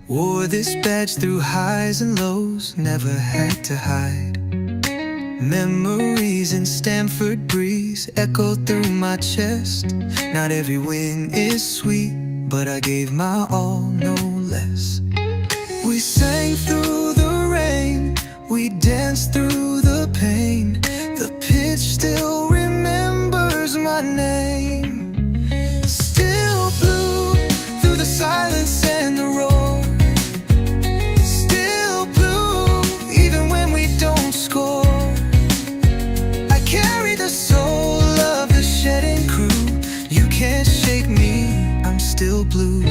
Wore this badge through highs and lows, never had to hide. Memories in Stamford Breeze echo through my chest. Not every win is sweet, but I gave my all, no less. We sang through the rain, we danced through the pain. The pitch still remembers my name. Still blue through the silence and the roar. Still blue even when we don't score. I carry the soul of the shedding crew. You can't shake me, I'm still blue.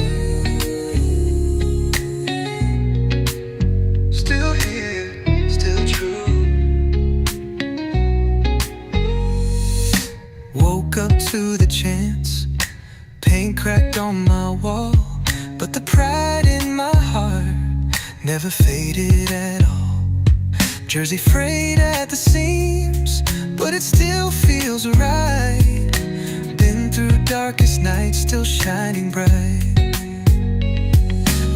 Still here, still true. Woke up to the chants, paint cracked on my wall, but the pride in my heart never faded at all. Jersey frayed at the seams, but it still feels right. Been through darkest nights, still shining bright.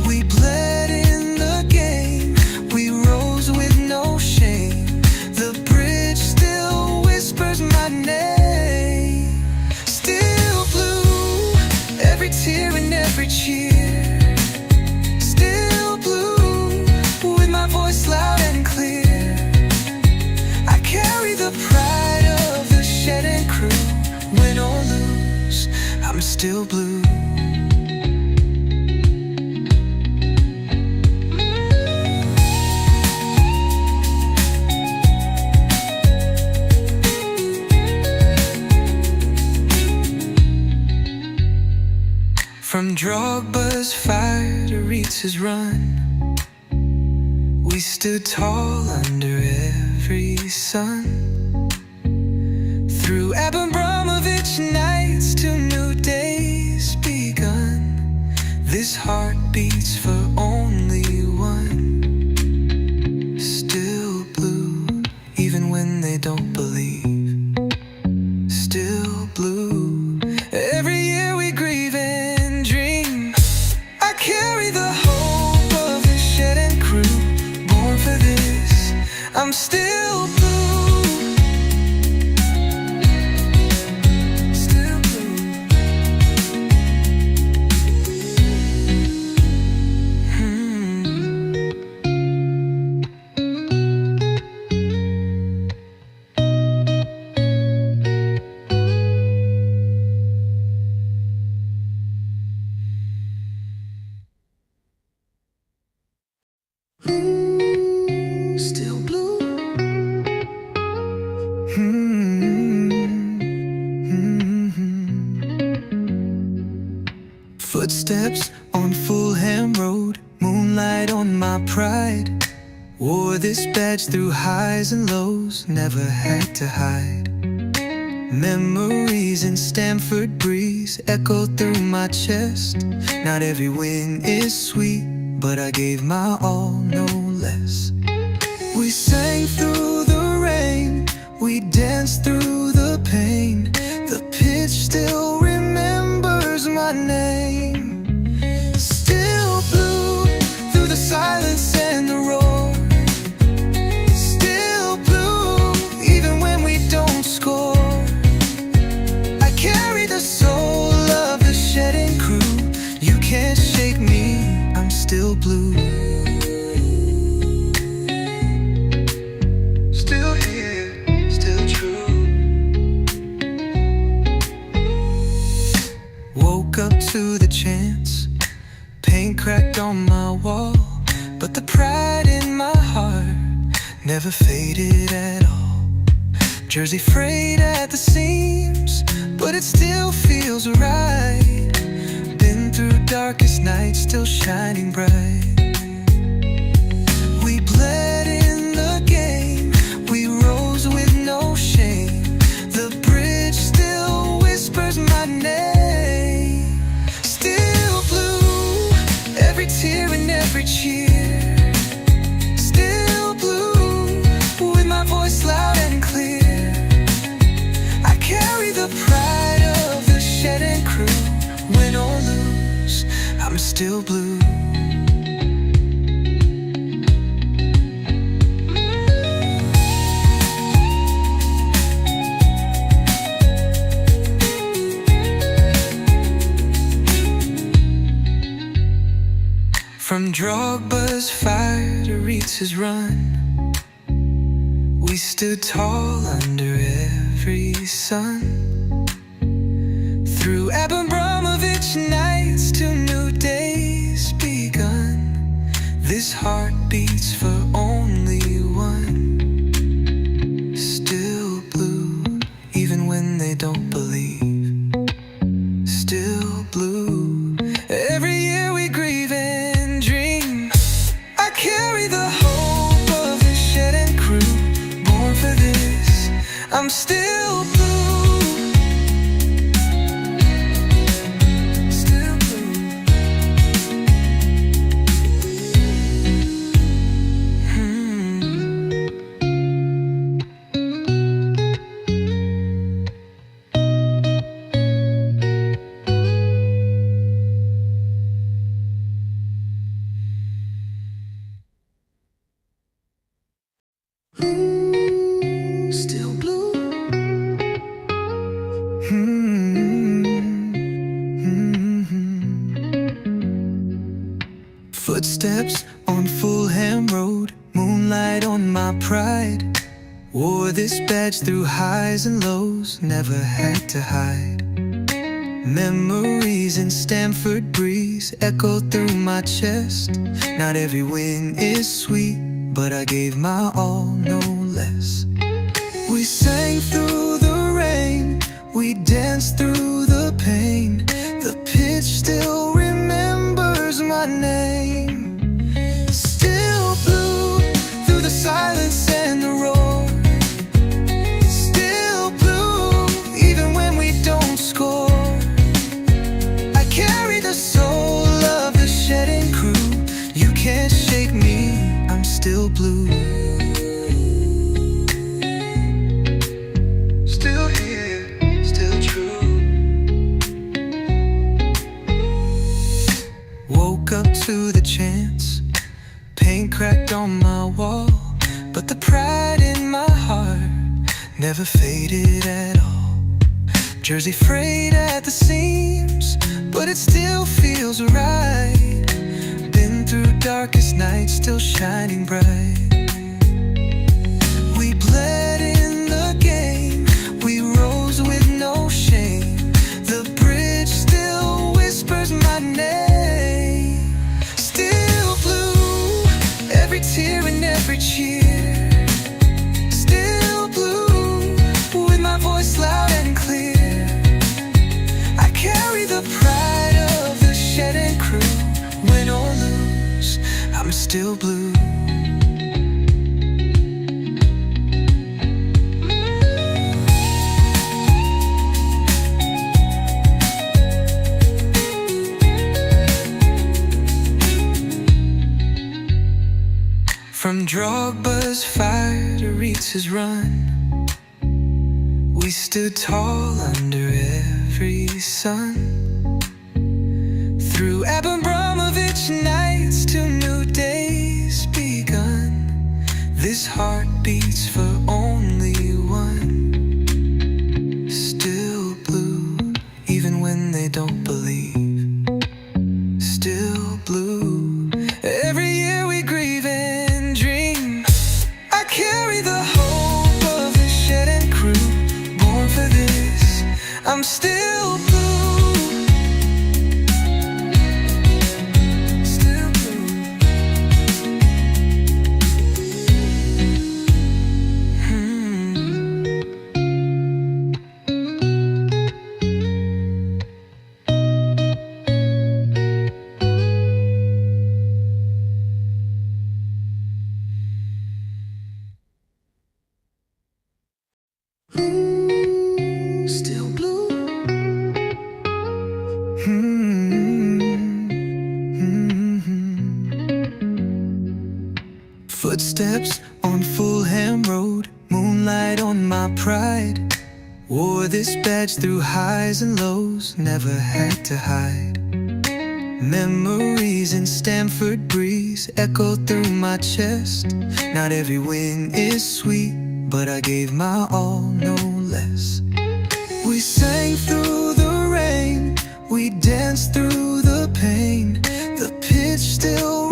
We bled in the game, we rose with no shame. The bridge still whispers my name. Still blue, every tear and every cheer. Still blue, with my voice loud and clear. I carry the pride of the shedding crew. Win or lose, I'm still blue. From Drogba's fire to Ritz's run, we stood tall under every sun. Through Abramovich nights to new days begun, this heart beats for only one. Still blue, even when they don't believe. Still blue, every year we grieve and dream. I carry the hope of the shedding crew, born for this, I'm still blue. Still blue. Footsteps on Fulham Road, moonlight on my pride. Wore this badge through highs and lows, never had to hide. Memories in Stamford Breeze echo through my chest. Not every win is sweet, but I gave my all, no less. We sang through the rain, we danced through the pain. The pitch still remembers my name. Still blue through the silence and the roar. Still blue even when we don't score. I carry the soul of the shedding crew. You can't shake me, I'm still blue. Still here, still true. Woke up to the chants, paint cracked on my wall, but the pride in my heart never faded at all. Jersey frayed at the seams, but it still feels right. Been through darkest nights, still shining bright. We bled in the game, we rose with no shame. The bridge still whispers my name. Still blue, every tear and every cheer. Still blue, with my voice loud and clear. I carry the pride of the shedding crew. Win or lose, I'm still blue. From Drogba's fire to Ritz's run, we stood tall under every sun. Through Abramovich nights to new days begun, this heart beats for only one. Still blue, even when they don't believe. Still blue, every year we grieve and dream. I carry the hope of the shed and crew, born for this, I'm still blue. Still blue. Footsteps on Fulham Road, moonlight on my pride. Wore this badge through highs and lows, never had to hide. Memories in Stamford Breeze echo through my chest. Not every win is sweet, but I gave my all, no less. We sang through the rain, we danced through the pain. The pitch still remembers my name. Still blue through the silence and the roar. Still blue even when we don't score. I carry the soul of the shedding crew. You can't shake me, I'm still blue. Still here, still true. Woke up to the chance, paint cracked on my wall, but the pride in my heart never faded at all. Jersey frayed at the seams, but it still feels right. Been through darkest nights, still shining bright. We bled in the game, we rose with no shame. The bridge still whispers my name. Still blue, every tear and every cheer. Still blue, with my voice loud and clear. I carry the pride of the shed and crew. Win or lose, I'm still blue. From Drogba's fire to Ritz's run, we stood tall under every sun. Through Abramovich nights to new days begun, this heart beats for only one. Still blue, even when they don't believe. Still blue, every year we grieve and dream. I carry the hope of the shed and crew, born for this, I'm still blue. Still blue. Footsteps on Fulham Road, moonlight on my pride. Wore this badge through highs and lows, never had to hide. Memories in Stamford Breeze echo through my chest. Not every win is sweet, but I gave my all, no less. We sang through the rain, we danced through the pain. The pitch still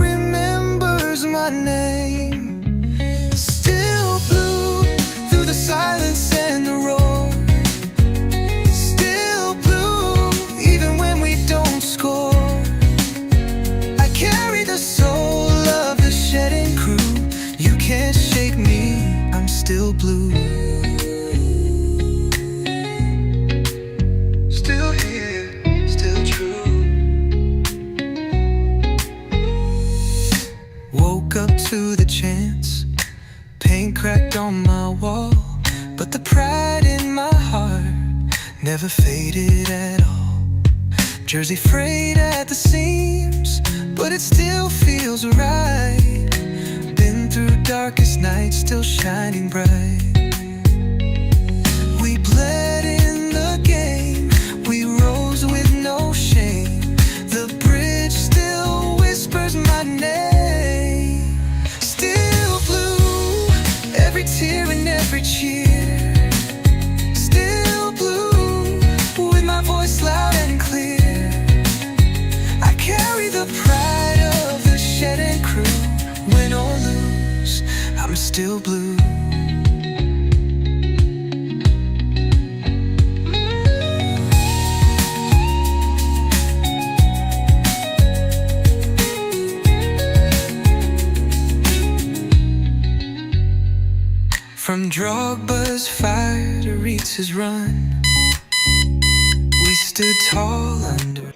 woke up to the chance. Paint cracked on my wall, but the pride in my heart never faded at all. Jersey frayed at the seams, but it still feels right. Been through darkest nights, still shining bright. We bled in the game, we rose with no shame. The bridge still whispers my name. Still blue, every tear and every cheer. Still blue, with my voice loud and clear. I carry the pride of the shed and crew. Win or lose, I'm still blue. From Drogba's fire to Reetz's run, we stood tall under.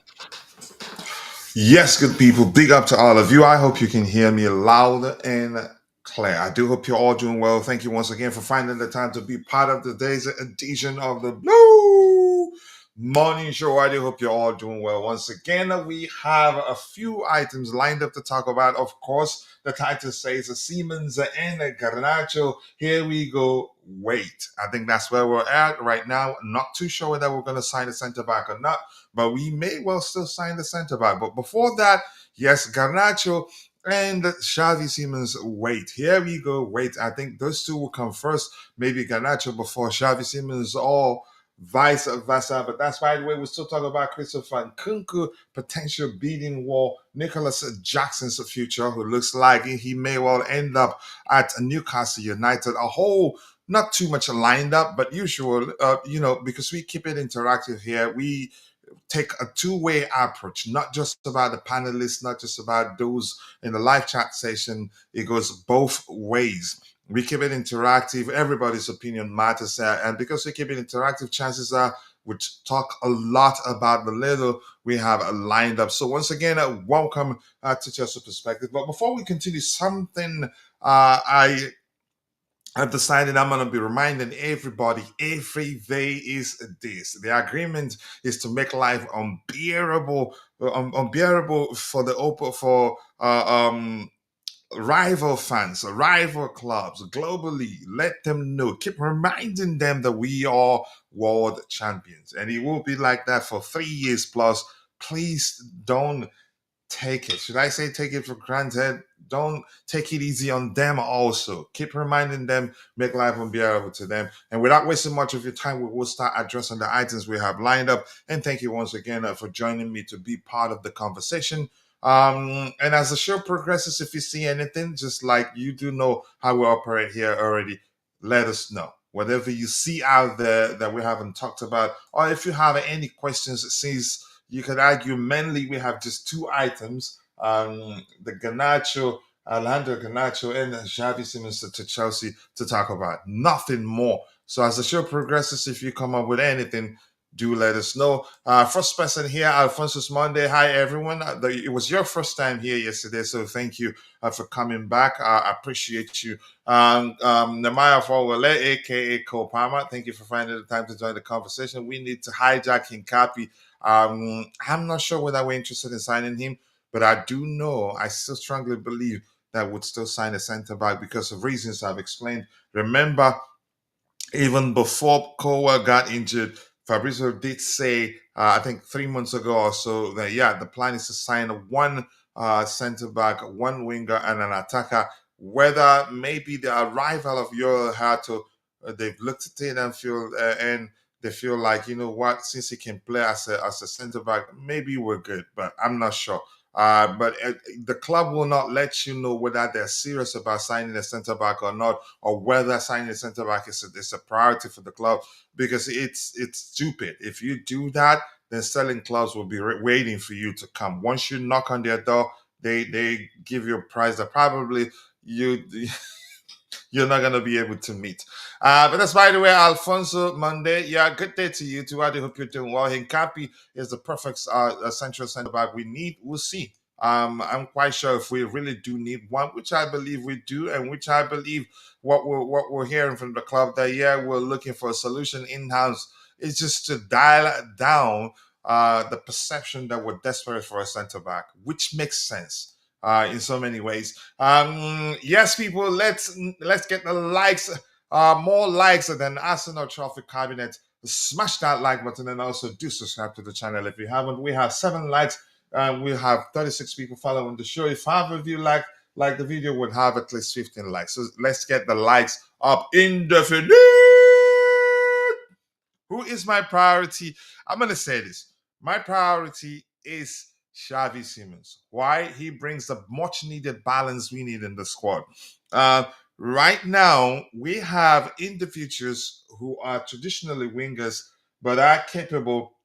Yes, good people. Big up to all of you. I hope you can hear me loud and clear. I do hope you're all doing well. Thank you once again for finding the time to be part of today's edition of the Blue Morning Show. I do hope you're all doing well. Once again, we have a few items lined up to talk about. Of course, the title says Siemens and Garnacho. Here we go. Wait. I think that's where we're at right now. Not too sure whether we're going to sign a center back or not, but we may well still sign the center back. But before that, yes, Garnacho and Xavi Siemens. Wait, here we go. Wait, I think those two will come first. Maybe Garnacho before Xavi Siemens, or vice versa. But that's by the way, we're still talking about Christopher Nkunku, potential beating war, Nicolas Jackson's future, who looks like he may well end up at Newcastle United. A whole not too much lined up, but usual, because we keep it interactive here. We take a two-way approach, not just about the panelists, not just about those in the live chat session. It goes both ways. We keep it interactive. Everybody's opinion matters. And because we keep it interactive, chances are we talk a lot about the little we have lined up. So once again, welcome to Chelsea Perspective. But before we continue, something I've decided I'm going to be reminding everybody every day is this. The agreement is to make life unbearable for the rival fans, rival clubs globally. Let them know. Keep reminding them that we are world champions, and it will be like that for 3 years plus. Please don't take it. Should I say take it for granted? Don't take it easy on them also. Keep reminding them, make life unbearable to them. And without wasting much of your time, we will start addressing the items we have lined up. And thank you once again for joining me to be part of the conversation. And as the show progresses, if you see anything, just like you do know how we operate here already, let us know. Whatever you see out there that we haven't talked about, or if you have any questions, since you could argue mainly we have just two items, the Garnacho, Alejandro Garnacho, and Xavi Simmons to Chelsea to talk about. Nothing more. So as the show progresses, if you come up with anything, do let us know. First person here, Alphonsus Monday. Hi, everyone. It was your first time here yesterday, so thank you for coming back. I appreciate you. Namaya Fowale, a.k.a. Cole Palmer, thank you for finding the time to join the conversation. We need to hijack and copy. I'm not sure whether we're interested in signing him, but I do know, I still strongly believe that would still sign a centre back because of reasons I've explained. Remember, even before Kowa got injured, Fabrizio did say, I think 3 months ago or so, that the plan is to sign one centre back, one winger, and an attacker. Whether maybe the arrival of Yoel Hato, they've looked at it and they feel like, you know what, since he can play as a centre back, maybe we're good, but I'm not sure. But the club will not let you know whether they're serious about signing a centre back or not, or whether signing a centre back is a priority for the club, because it's stupid. If you do that, then selling clubs will be waiting for you to come. Once you knock on their door, they give you a price that probably you're not going to be able to meet. But that's, by the way, Alfonso Monday. Yeah, good day to you too. I do hope you're doing well. Hincapi is the perfect central centre back we need. We'll see. I'm quite sure if we really do need one, which I believe we do, and which I believe what we're hearing from the club that yeah, we're looking for a solution in house. Is just to dial down the perception that we're desperate for a centre back, which makes sense in so many ways. Yes, people, let's get the likes, more likes than Arsenal Trophy Cabinet. Smash that like button and also do subscribe to the channel if you haven't. We have 7 likes and we have 36 people following the show. If half of you like the video, would have at least 15 likes. So let's get the likes up indefinite. Who is my priority? I'm gonna say this. My priority is Xavi Simons. Why? He brings the much needed balance we need in the squad. Uh, right now, we have individuals who are traditionally wingers, but are capable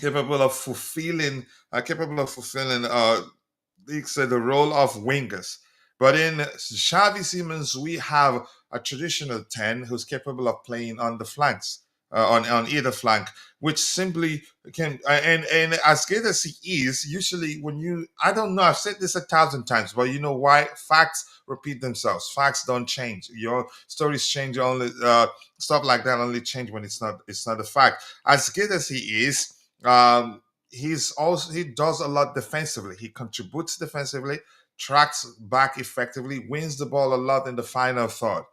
of fulfilling the role of wingers. But in Xavi Simons, we have a traditional 10 who's capable of playing on the flanks, on either flank, which simply can, and as good as he is, usually when I don't know, I've said this 1,000 times, but you know why? Facts repeat themselves. Facts don't change. Your stories change only, stuff like that only change when it's not a fact. As good as he is, he does a lot defensively. He contributes defensively, tracks back effectively, wins the ball a lot in the final third.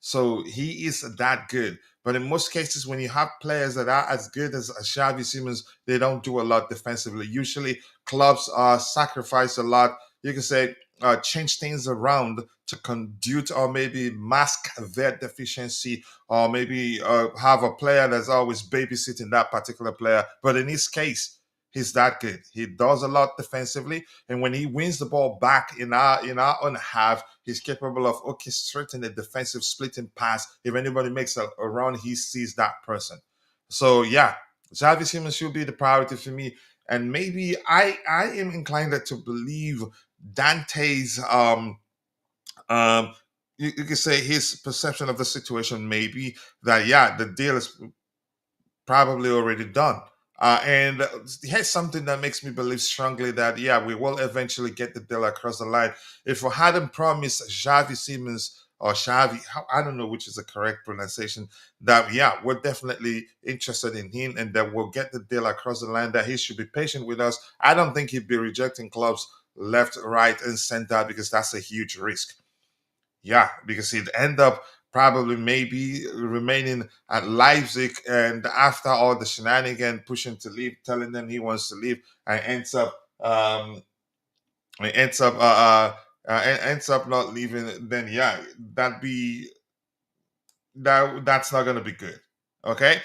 So he is that good. But in most cases, when you have players that are as good as Xavi Simons, they don't do a lot defensively. Usually, clubs sacrifice a lot. You can say change things around to conduce or maybe mask their deficiency, or maybe have a player that's always babysitting that particular player. But in his case, he's that good. He does a lot defensively, and when he wins the ball back in our own half, he's capable of orchestrating a defensive splitting pass. If anybody makes a run, he sees that person. So yeah, Xavi Simons should be the priority for me. And maybe I am inclined to believe Dante's um you could say his perception of the situation may be that yeah, the deal is probably already done. And here's something that makes me believe strongly that, yeah, we will eventually get the deal across the line. If we hadn't promised Xavi Simons or Xavi, I don't know which is the correct pronunciation, that, yeah, we're definitely interested in him and that we'll get the deal across the line, that he should be patient with us. I don't think he'd be rejecting clubs left, right, and center because that's a huge risk. Yeah, because he'd end up probably maybe remaining at Leipzig, and after all the shenanigans, pushing to leave, telling them he wants to leave, and ends up ends up not leaving. Then yeah, that be that's not gonna be good. Okay.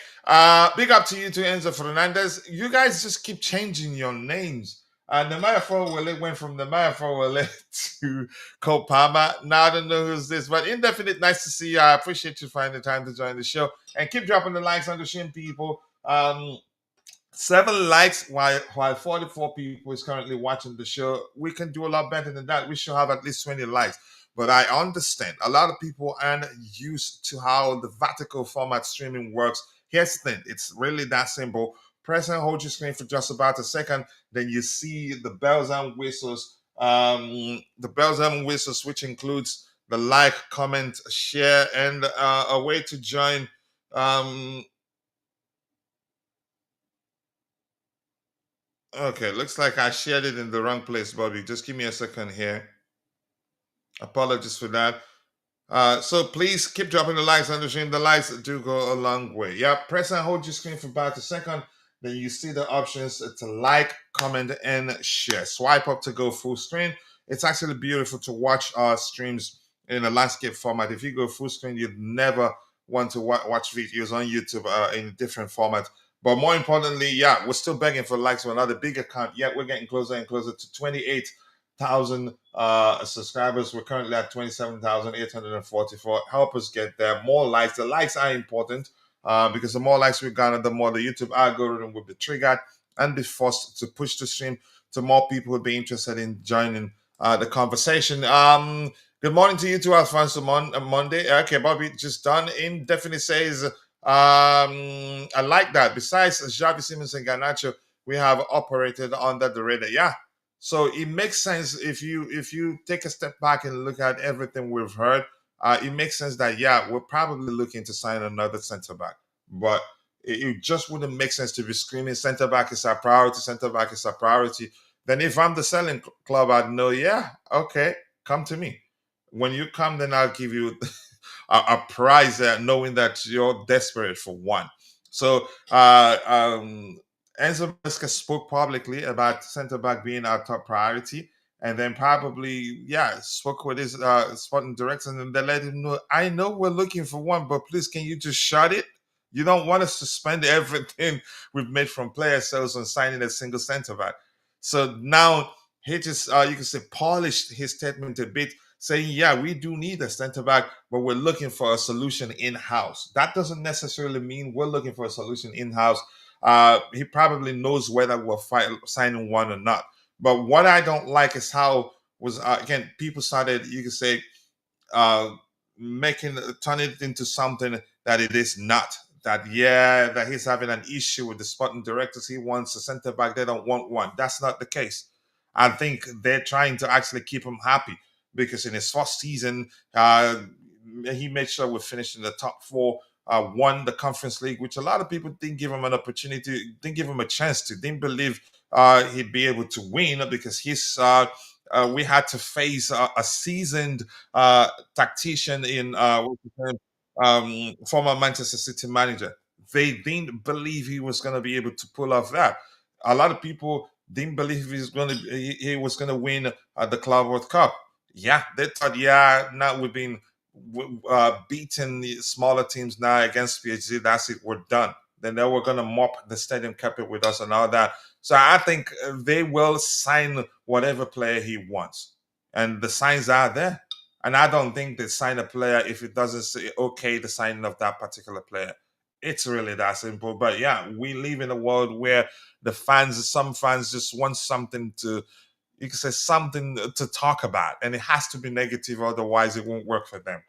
Big up to you to Enzo Fernandez. You guys just keep changing your names. Nemanja Fowele went from Nemanja Fowele to Cole Palmer. Now I don't know who's this, but indefinite. Nice to see you. I appreciate you finding the time to join the show and keep dropping the likes on the shin, people. 7 likes while 44 people is currently watching the show. We can do a lot better than that. We should have at least 20 likes. But I understand a lot of people aren't used to how the vertical format streaming works. Here's the thing: it's really that simple. Press and hold your screen for just about a second, then you see the bells and whistles. The bells and whistles, which includes the like, comment, share, and a way to join. Um, Okay, looks like I shared it in the wrong place, Bobby. Just give me a second here. Apologies for that. So please keep dropping the likes on the stream. The likes do go a long way. Yeah, press and hold your screen for about a second. Then you see the options to like, comment, and share. Swipe up to go full screen. It's actually beautiful to watch our streams in a landscape format. If you go full screen, you'd never want to watch videos on YouTube in a different format. But more importantly, yeah, we're still begging for likes for another big account. Yeah, we're getting closer and closer to 28,000 subscribers. We're currently at 27,844. Help us get there. More likes. The likes are important because the more likes we garner, the more the YouTube algorithm will be triggered and be forced to push the stream to more people who will be interested in joining the conversation. Good morning to you too, Alfonso Monday. Okay, Bobby, just done. Indefinite says, I like that. Besides Xavi Simons and Garnacho, we have operated under the radar. Yeah, So it makes sense if you take a step back and look at everything we've heard. It makes sense that yeah, we're probably looking to sign another center back, but it just wouldn't make sense to be screaming center back is our priority, center back is our priority. Then if I'm the selling club, I'd know, yeah, okay, come to me. When you come, then I'll give you a prize there, knowing that you're desperate for one. So Enzo Maresca spoke publicly about centre back being our top priority, and then probably, yeah, spoke with his sporting director, and they let him know, I know we're looking for one, but please, can you just shut it? You don't want us to spend everything we've made from player sales on signing a single centre back. So now he just, you can say, polished his statement a bit, saying, yeah, we do need a centre back, but we're looking for a solution in house. That doesn't necessarily mean we're looking for a solution in house. He probably knows whether we're signing one or not. But what I don't like is how was again people started, you could say, uh, making turn it into something that it is not. That yeah, that he's having an issue with the sporting directors. He wants a centre back. They don't want one. That's not the case. I think they're trying to actually keep him happy because in his first season, he made sure we finished in the top four. Won the conference league, which a lot of people didn't give him an opportunity, didn't give him a chance to, didn't believe he'd be able to win because we had to face a seasoned tactician in what's his name? Former Manchester City manager. They didn't believe he was going to be able to pull off that. A lot of people didn't believe he was going to win the Club World Cup. Yeah, they thought, yeah, now we've been beating the smaller teams now against PSG. That's it, we're done. Then they were going to mop the stadium carpet with us and all that. So I think they will sign whatever player he wants, and the signs are there. And I don't think they sign a player if it doesn't say okay the signing of that particular player. It's really that simple. But yeah, we live in a world where some fans just want something to, you can say, something to talk about, and it has to be negative, otherwise it won't work for them.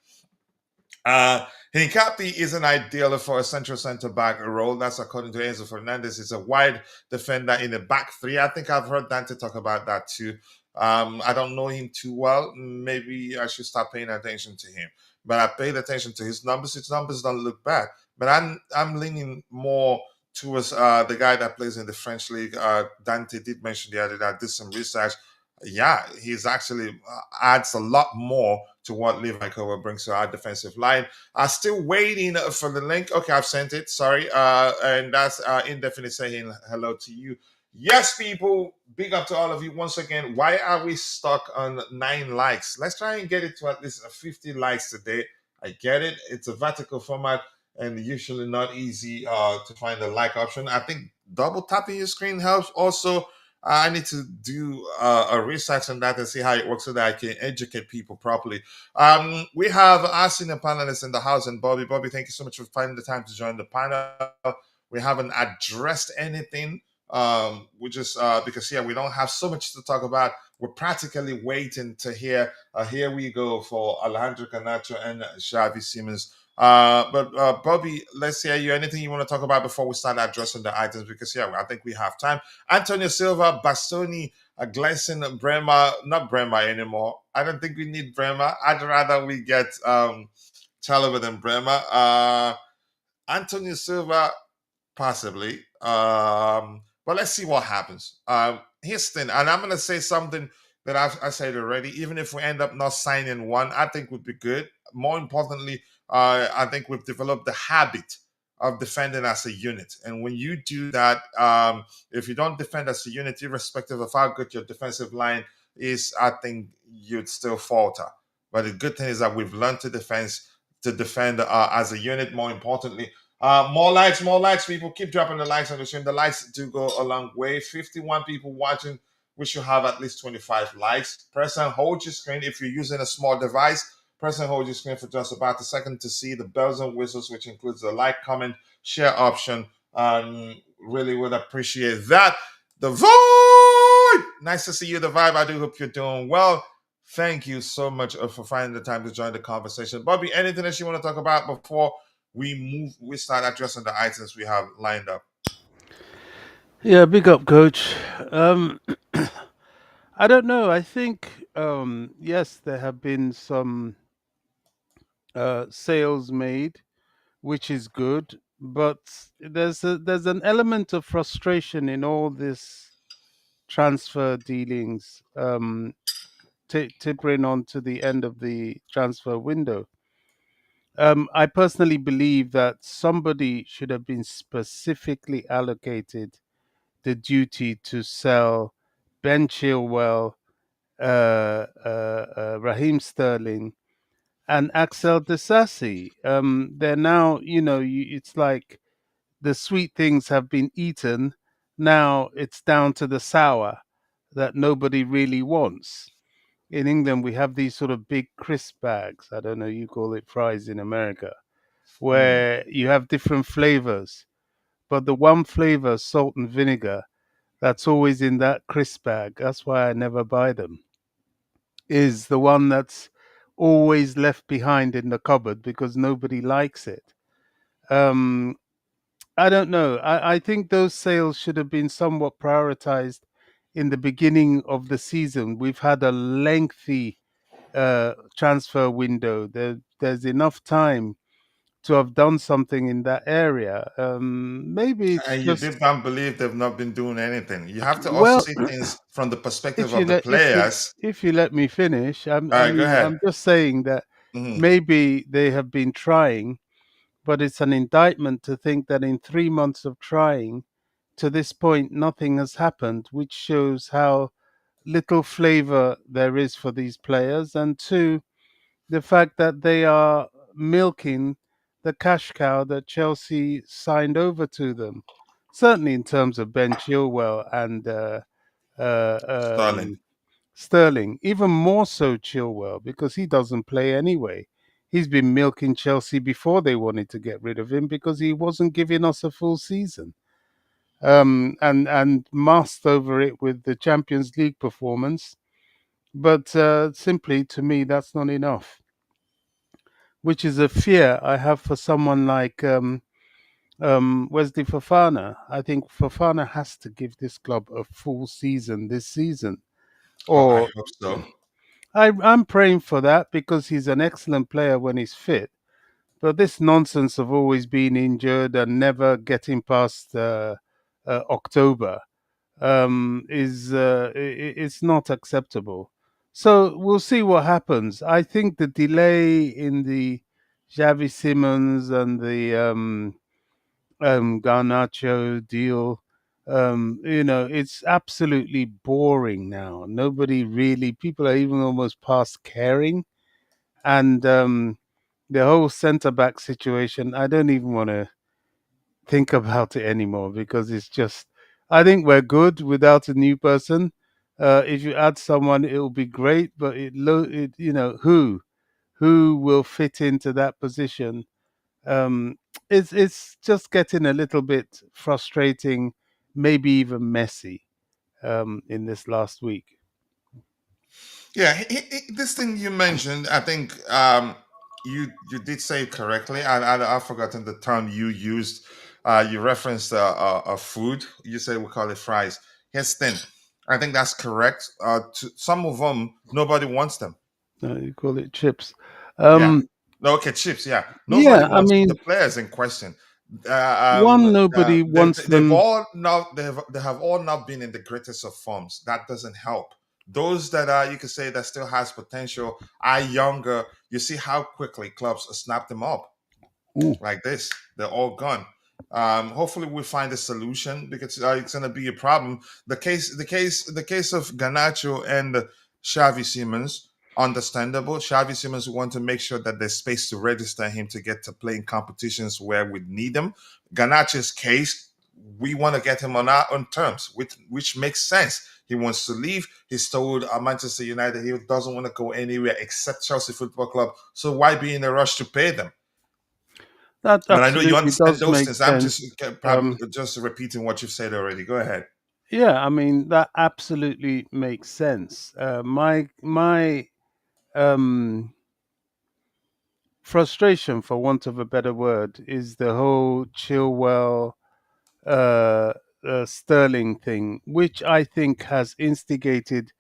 Hincapi isn't ideal for a central centre back role. That's according to Enzo Fernandez. He's a wide defender in the back three. I think I've heard Dante talk about that too. I don't know him too well. Maybe I should start paying attention to him. But I paid attention to his numbers. His numbers don't look bad. But I'm leaning more towards the guy that plays in the French league. Dante did mention the other day. I did some research. Yeah, he's actually adds a lot more to what Levi Kowa brings to our defensive line. I'm still waiting for the link. Okay, I've sent it. Sorry. And that's indefinite saying hello to you. Yes, people, big up to all of you once again. Why are we stuck on 9 likes? Let's try and get it to at least 50 likes today. I get it. It's a vertical format and usually not easy to find the like option. I think double tapping your screen helps. Also, I need to do a research on that and see how it works so that I can educate people properly. We have our senior panelists in the house, and Bobby. Bobby, thank you so much for finding the time to join the panel. We haven't addressed anything. We just because yeah, we don't have so much to talk about. We're practically waiting to hear. Here we go for Alejandro Garnacho and Xavi Simmons. But Bobby, let's hear you. Anything you want to talk about before we start addressing the items? Because yeah, I think we have time. Antonio Silva, Bastoni, Gleison, Bremer, not Bremer anymore. I don't think we need Bremer. I'd rather we get Chalobah than Bremer. Antonio Silva, possibly. But let's see what happens. Houston, and I'm going to say something that I said already. Even if we end up not signing one, I think would be good. More importantly, I think we've developed the habit of defending as a unit. And when you do that, if you don't defend as a unit, irrespective of how good your defensive line is, I think you'd still falter. But the good thing is that we've learned to defend as a unit. More importantly, more likes, people. Keep dropping the likes on the stream. The likes do go a long way. 51 people watching. We should have at least 25 likes. Press and hold your screen if you're using a small device. Press and hold your screen for just about a second to see the bells and whistles, which includes the like, comment, share option. Really would appreciate that. The void! Nice to see you, the vibe. I do hope you're doing well. Thank you so much for finding the time to join the conversation. Bobby, anything else you want to talk about before we start addressing the items we have lined up? Yeah, big up, coach. Um, I don't know. I think yes, there have been some sales made, which is good, but there's an element of frustration in all this transfer dealings, tippering on to the end of the transfer window. I personally believe that somebody should have been specifically allocated the duty to sell Ben Chilwell, Raheem Sterling, and Axel Disasi. They're now, it's like the sweet things have been eaten. Now it's down to the sour that nobody really wants. In England, we have these sort of big crisp bags. I don't know, you call it fries in America, Hmm. where you have different flavors. But the one flavor, salt and vinegar, that's always in that crisp bag. That's why I never buy them. Is the one that's always left behind in the cupboard because nobody likes it. Um, I don't know. I think those sales should have been somewhat prioritized in the beginning of the season. We've had a lengthy transfer window. There's enough time to have done something in that area. Maybe it's And you just deep down believe they've not been doing anything. You have to also well, see things from the perspective if you of the let if you players. if you let me finish, All right, go ahead. I'm just saying that Hmm. maybe they have been trying, but it's an indictment to think that in 3 months of trying, to this point, nothing has happened, which shows how little flavor there is for these players, and two, the fact that they are milking the cash cow that Chelsea signed over to them. Certainly, in terms of Ben Chilwell and Sterling. Sterling, even more so Chilwell because he doesn't play anyway. He's been milking Chelsea before they wanted to get rid of him because he wasn't giving us a full season. And masked over it with the Champions League performance. But simply to me, that's not enough, which is a fear I have for someone like Wesley Fofana. I think Fofana has to give this club a full season this season, I or hope so. I'm praying for that because he's an excellent player when he's fit. But this nonsense of always being injured and never getting past October is it's not acceptable. So we'll see what happens. I think the delay in the Xavi Simmons and the Garnacho deal, it's absolutely boring now. Nobody really, people are even almost past caring. And the whole centre back situation, I don't even want to think about it anymore because it's just, I think we're good without a new person. If you add someone, it'll be great, but who will fit into that position? Um, it's just getting a little bit frustrating, maybe even messy in this last week. Yeah, this thing you mentioned, I think you did say it correctly. I've forgotten the term you used. You referenced a food. You said we call it fries. Here's the thing. I think that's correct. Some of them, nobody wants them. You call it chips. Yeah. Um, No, okay, chips. Yeah. Nobody yeah, I wants the mean, players in question. one, nobody wants They've them. all now they have all not been in the greatest of forms. That doesn't help. Those that are you could say that still has potential are younger. You see how quickly clubs snap them up Ooh, like this. They're all gone. Hopefully, we find a solution because it's going to be a problem. The case of Garnacho and Xavi Simons, understandable. Xavi Simons, we want to make sure that there's space to register him to get to play in competitions where we need him. Garnacho's case, we want to get him on our own terms, which makes sense. He wants to leave. He's told Manchester United he doesn't want to go anywhere except Chelsea Football Club. So why be in a rush to pay them? that But I know you absolutely understand does those make things. I'm sense. just Um, probably just repeating what you've said already. Go ahead. yeah, I mean that absolutely makes sense. My um, frustration, for want of a better word, is the whole Chilwell uh, Sterling thing, which I think has instigated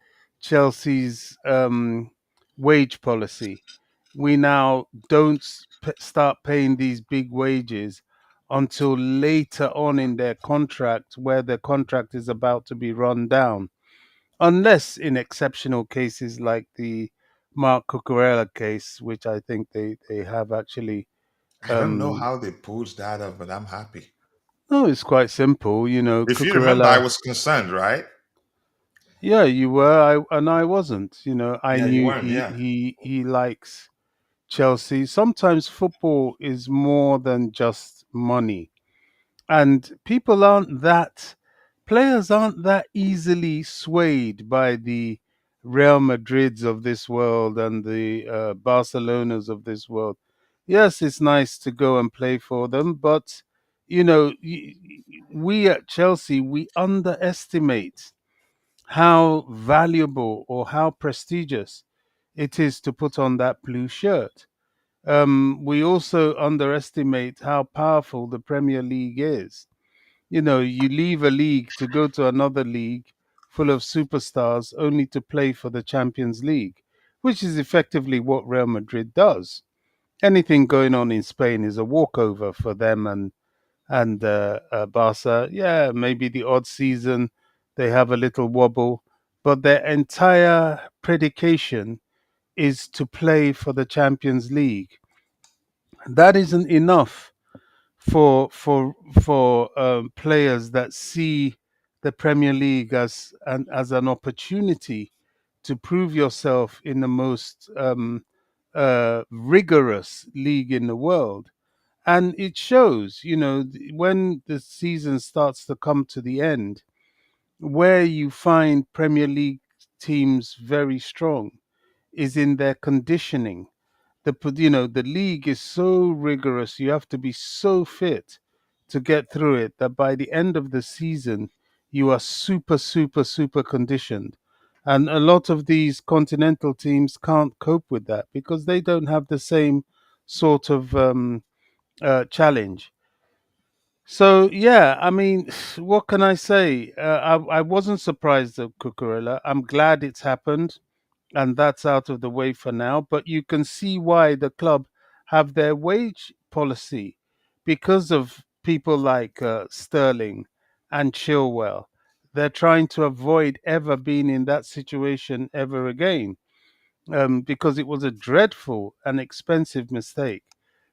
Chelsea's wage policy. We now don't start paying these big wages until later on in their contract, where the contract is about to be run down, unless in exceptional cases like the Mark Cucurella case, which I think they have actually. I don't know Um, how they pulled that up, but I'm happy. no, it's quite simple. If you remember, I Cucurella. was concerned, right? Yeah, you were, and I wasn't. I Yeah, you knew weren't. he Yeah, he he likes Chelsea. Sometimes football is more than just money, and players aren't that easily swayed by the Real Madrids of this world and the Barcelonas of this world. Yes, it's nice to go and play for them, but we at Chelsea, we underestimate how valuable or how prestigious it is to put on that blue shirt. We also underestimate how powerful the Premier League is. You leave a league to go to another league full of superstars only to play for the Champions League, which is effectively what Real Madrid does. Anything going on in Spain is a walkover for them and Barca. Yeah, maybe the odd season they have a little wobble, but their entire predication is to play for the Champions League. That isn't enough for players that see the Premier League as an opportunity to prove yourself in the most rigorous league in the world. And it shows, when the season starts to come to the end, where you find Premier League teams very strong is in their conditioning. The league is so rigorous. You have to be so fit to get through it that by the end of the season you are super super super conditioned. And a lot of these continental teams can't cope with that because they don't have the same sort of challenge. So yeah, I mean, what can I say? I wasn't surprised at Cucurella. I'm glad it's happened and that's out of the way for now. But you can see why the club have their wage policy because of people like Sterling and Chilwell. They're trying to avoid ever being in that situation ever again, because it was a dreadful and expensive mistake.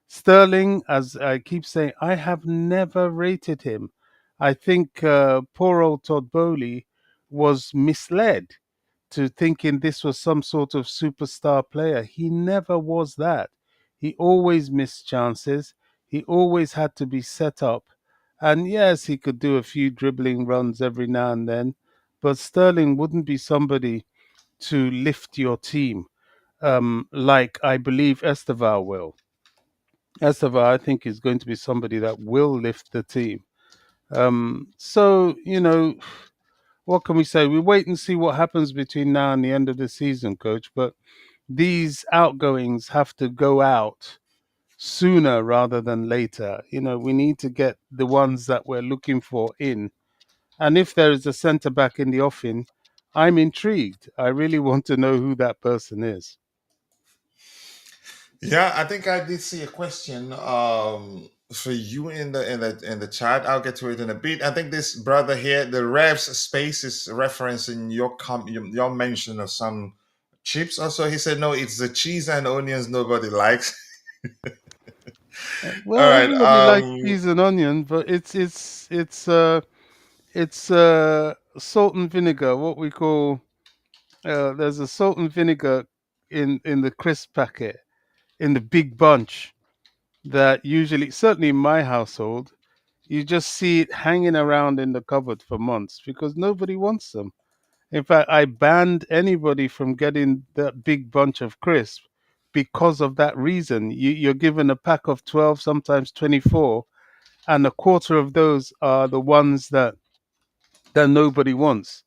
Sterling, as I keep saying, I have never rated him. I think poor old Todd Bowley was misled to thinking this was some sort of superstar player. He never was that. He always missed chances. He always had to be set up. And yes, he could do a few dribbling runs every now and then, but Sterling wouldn't be somebody to lift your team, like I believe Esteval will. Esteval, I think, is going to be somebody that will lift the team. So, what can we say? We wait and see what happens between now and the end of the season, coach. But these outgoings have to go out sooner rather than later. We need to get the ones that we're looking for in. And if there is a centre back in the offing, I'm intrigued. I really want to know who that person is. yeah. I think I did see a question for you in the chat. I'll get to it in a bit. I think this brother here, the Revs space, is referencing your mention of some chips. Also, he said no, it's the cheese and onions nobody likes. All Well, right. everybody likes cheese and onion, but it's salt and vinegar. What we call there's a salt and vinegar in the crisp packet in the big bunch that usually, certainly in my household, you just see it hanging around in the cupboard for months because nobody wants them. In fact, I banned anybody from getting that big bunch of crisp because of that reason. You're given a pack of 12, sometimes 24, and a quarter of those are the ones that nobody wants.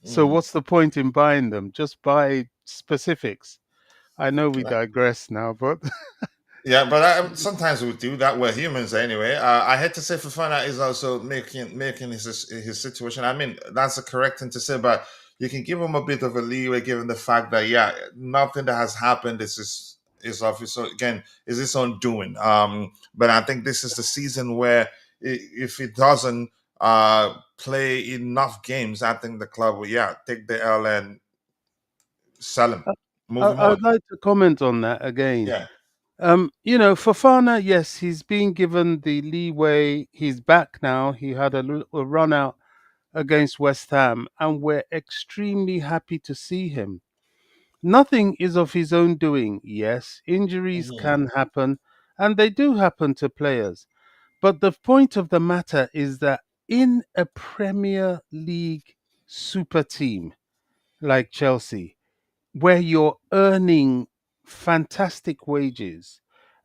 So Mm. what's the point in buying them? Just buy specifics. I know we digress now, but Yeah, but sometimes we do that. We're humans anyway. I had to say Fafana is also making his situation. I mean, that's the correct thing to say, but you can give him a bit of a leeway, given the fact that yeah, nothing that has happened is of his own, again is his own doing. But I think this is the season where if he doesn't play enough games, I think the club will yeah take the L and sell him, move him on. I'd like to comment on that again. Yeah. Fofana, yes, he's been given the leeway. He's back now. He had a run out against West Ham, and we're extremely happy to see him. Nothing is of his own doing. Yes, injuries Mhm. can happen, and they do happen to players. But the point of the matter is that in a Premier League super team like Chelsea, where you're earning fantastic wages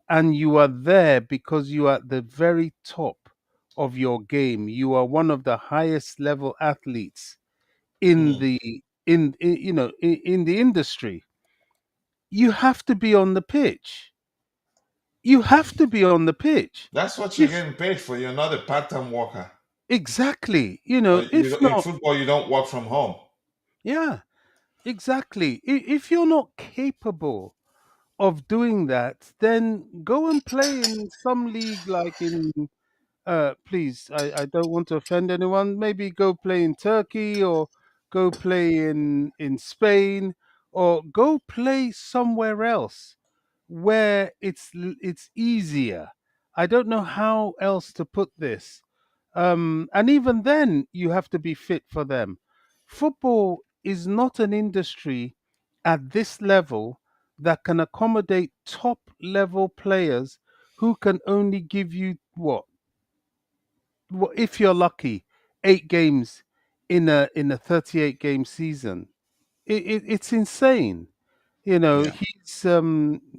and you are there because you are at the very top of your game, you are one of the highest level athletes in Mhm. the in the industry. You have to be on the pitch. You have to be on the pitch. That's what you're If getting paid for. You're not a part-time worker. exactly, You if in not, football, you don't work from home. yeah, exactly. If you're not capable of doing that, then go and play in some league like in please, I don't want to offend anyone. Maybe go play in Turkey or go play in Spain or go play somewhere else where it's easier. I don't know how else to put this. And even then, you have to be fit for them. Football is not an industry at this level that can accommodate top level players who can only give you what if you're lucky, 8 games in a 38 game season. It's insane. Yeah.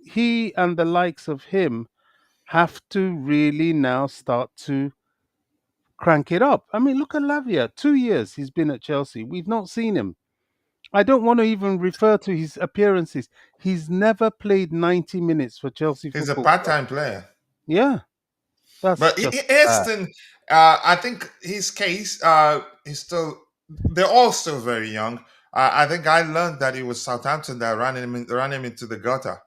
He and the likes of him have to really now start to crank it up. I mean, look at Lavia. 2 years he's been at Chelsea. We've not seen him. I don't want to even refer to his appearances. He's never played 90 minutes for Chelsea He's a Football Club. part-time player. Yeah, that's But just bad. Aston, I think his case is still. They're all still very young. I think I learned that it was Southampton that ran him into the gutter.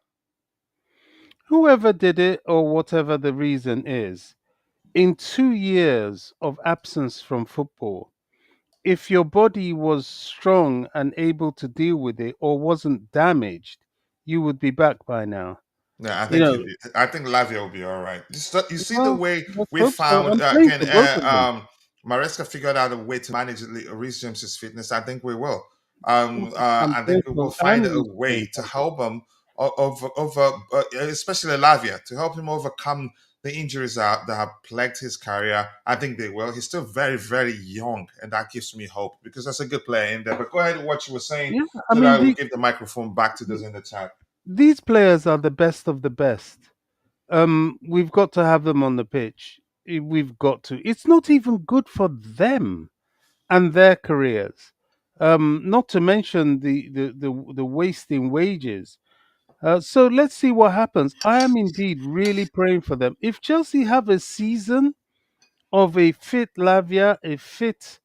Whoever did it, or whatever the reason is, in 2 years of absence from football, if your body was strong and able to deal with it or wasn't damaged, you would be back by now. Yeah, I You think know, he'll be. I think Lavia will be all right. You see the well, way let's we hope so. found I'm praying can for both of them. Maresca figured out a way to manage Reece James's fitness. I think we will. I'm I praying think we for, will find and a Reece James way to as well. help him over especially Lavia, to help him overcome the injuries that have plagued his career. I think they will. He's still very, very young, and that gives me hope because that's a good player in there. But go ahead with what you were saying Yeah, I so that mean, I will give the microphone back to those in the chat. these players are the best of the best. We've got to have them on the pitch. We've got to. It's not even good for them and their careers. Not to mention the wasting wages. So let's see what happens. I am indeed really praying for them. If Chelsea have a season of a fit Lavia, a fit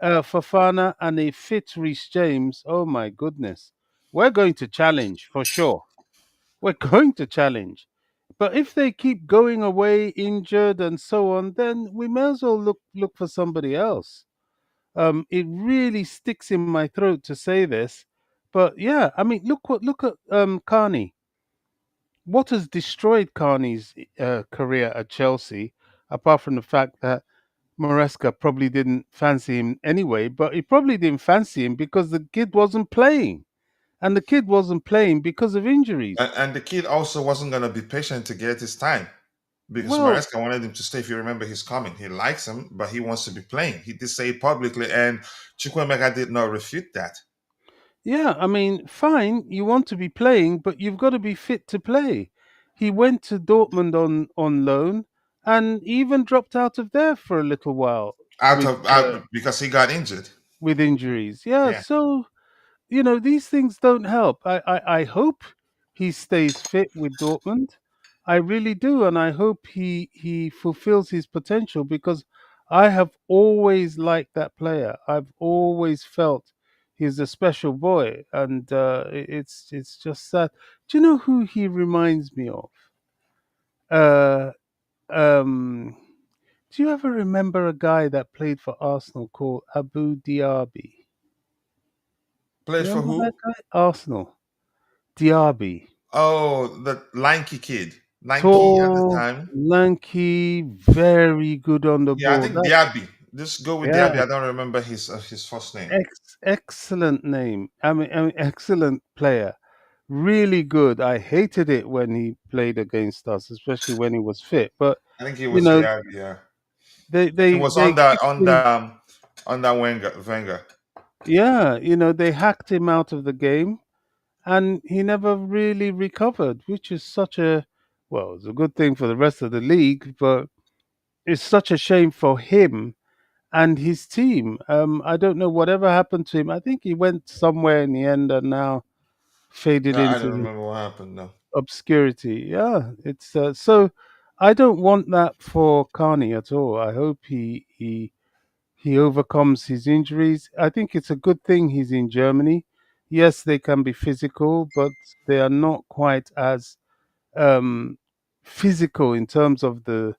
Fafana, and a fit Reece James, oh my goodness, we're going to challenge for sure. We're going to challenge. But if they keep going away injured and so on, then we may as well look for somebody else. It really sticks in my throat to say this, but yeah, I mean, look at Carney. What has destroyed Carney's career at Chelsea, apart from the fact that Maresca probably didn't fancy him anyway, but he probably didn't fancy him because the kid wasn't playing, and the kid wasn't playing because of injuries. And the kid also wasn't going to be patient to get his time because Well, Maresca wanted him to stay. If you remember, he's coming. He likes him, but he wants to be playing. He did say it publicly, and Chukwemeka did not refute that. yeah, I mean, fine, you want to be playing, but you've got to be fit to play. He went to Dortmund on loan and even dropped out of there for a little while with Because he got injured. injuries. Yeah, Yeah. so these things don't help. I hope he stays fit with Dortmund. I really do, and I hope he fulfills his potential because I have always liked that player. I've always felt he's a special boy, and it's just sad. Do you know who he reminds me of? Uh, um, do you ever remember a guy that played for Arsenal called Abu Diaby? Played You for remember that who? guy? Arsenal. Diaby. Oh, the lanky kid. Lanky at the Tall, time. lanky, very good on the Yeah, I ball. think That, Diaby. Just go with yeah, Diaby. I don't remember his first name. excellent name. I mean, excellent player. Really good. I hated it when he played against us, especially when he was fit. But I think it you was know, Diaby. Yeah, they it they was they under kicked him. under under Wenger. Yeah, they hacked him out of the game, and he never really recovered, which is such a well, it's a good thing for the rest of the league, but it's such a shame for him and his team. I don't know whatever happened to him. I think he went somewhere in the end and now faded Yeah, I into don't the remember what happened though. obscurity. Yeah, it's so. I don't want that for Carney at all. I hope he overcomes his injuries. I think it's a good thing he's in Germany. Yes, they can be physical, but they are not quite as um, physical in terms of the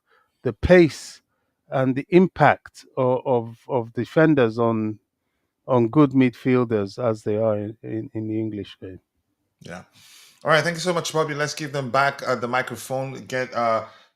pace and the impact of defenders on good midfielders as they are in the English game. Yeah. All right, thank you so much, Bobby. Let's give them back the microphone, get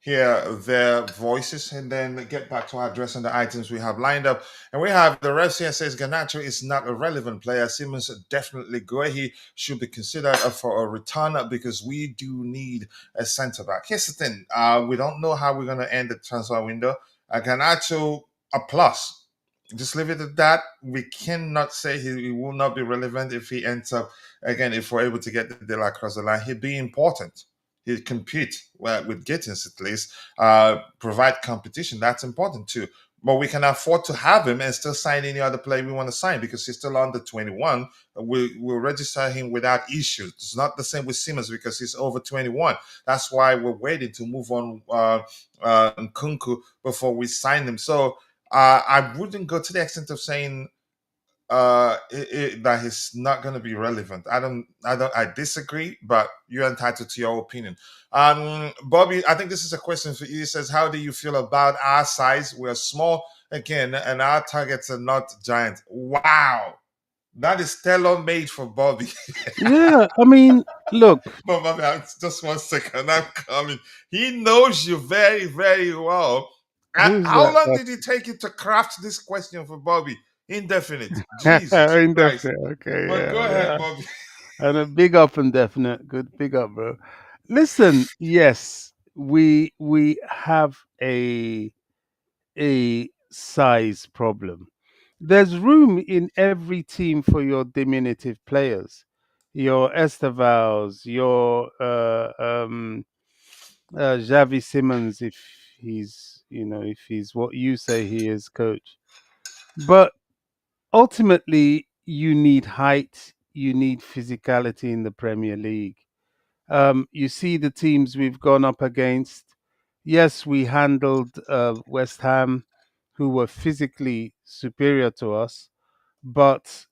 hear their voices, and then get back to our addressing the items we have lined up. And we have the ref here says Garnacho is not a relevant player. Simmons definitely good. He should be considered for a returner because we do need a centre back. Here's the thing: we don't know how we're going to end the transfer window. Garnacho a plus. Just leave it at that. We cannot say he will not be relevant if he ends up again, if we're able to get the deal across the line, he'd be important. He'd compete well, with Gittins at least, provide competition. That's important too. But we can afford to have him and still sign any other player we want to sign because he's still under 21. We'll register him without issues. It's not the same with Simmons because he's over 21. That's why we're waiting to move on Nkunku before we sign him. So I wouldn't go to the extent of saying that is not going to be relevant. I disagree, but you're entitled to your opinion. Bobby, I think this is a question for you. It says, how do you feel about our size? We're small again and our targets are not giant. Wow, that is tailor made for Bobby. Yeah, I mean, look, But Bobby, just 1 second, I'm coming. He knows you very, very well. who's How that long did it take you to craft this question for Bobby? Indefinite. Jesus person? Christ. Indefinite. Okay, But go yeah, ahead, yeah. Bobby. And a big up and definite. Good, big up, bro. Listen, yes, we have a size problem. There's room in every team for your diminutive players, your Estavals, your Xavi Simmons, if he's what you say he is, coach. But ultimately, you need height, you need physicality in the Premier League. You see the teams we've gone up against. Yes, we handled West Ham, who were physically superior to us, but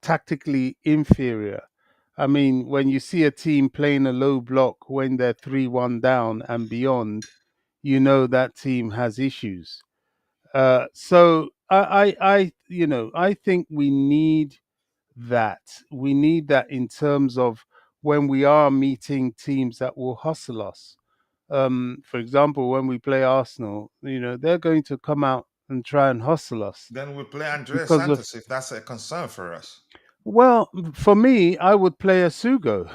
tactically inferior. I mean, when you see a team playing a low block when they're 3-1 down and beyond, you know that team has issues. So I think we need that. We need that in terms of when we are meeting teams that will hustle us. For example, when we play Arsenal, they're going to come out and try and hustle us Then we play Andrea because of. Santos if that's a concern for us. Well, for me, I would play a Sugo.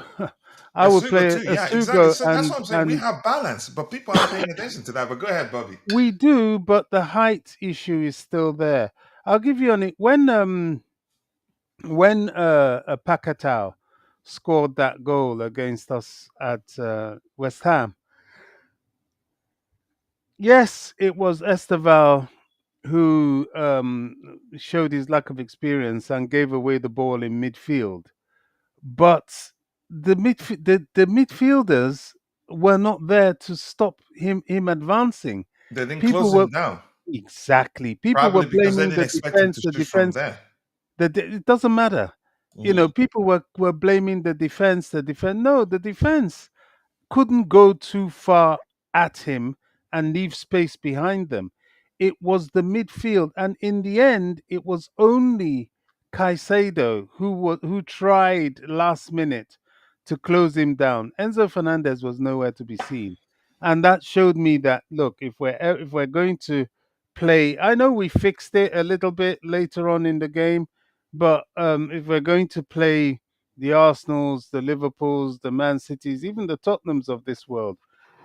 I would Asugo play too, a yeah, exactly. Sugo, So that's and what I'm saying. We and have balance, but people aren't paying attention to that. But go ahead, Bobby. we do, but the height issue is still there. I'll give you an when Paquetá scored that goal against us at West Ham. Yes, it was Esteval who showed his lack of experience and gave away the ball in midfield. But the midfielders were not there to stop him advancing. They didn't People close were him down, exactly people were probably because they blaming didn't the expect him defense. to The shoot from defense. there. It doesn't matter. Hmm. People were blaming the defense. The defense, no, the defense couldn't go too far at him and leave space behind them. It was the midfield, and in the end, it was only Caicedo who tried last minute to close him down. Enzo Fernandez was nowhere to be seen, and that showed me that look, if we're going to play, I know we fixed it a little bit later on in the game, but if we're going to play the Arsenals, the Liverpools, the Man Cities, even the Tottenhams of this world.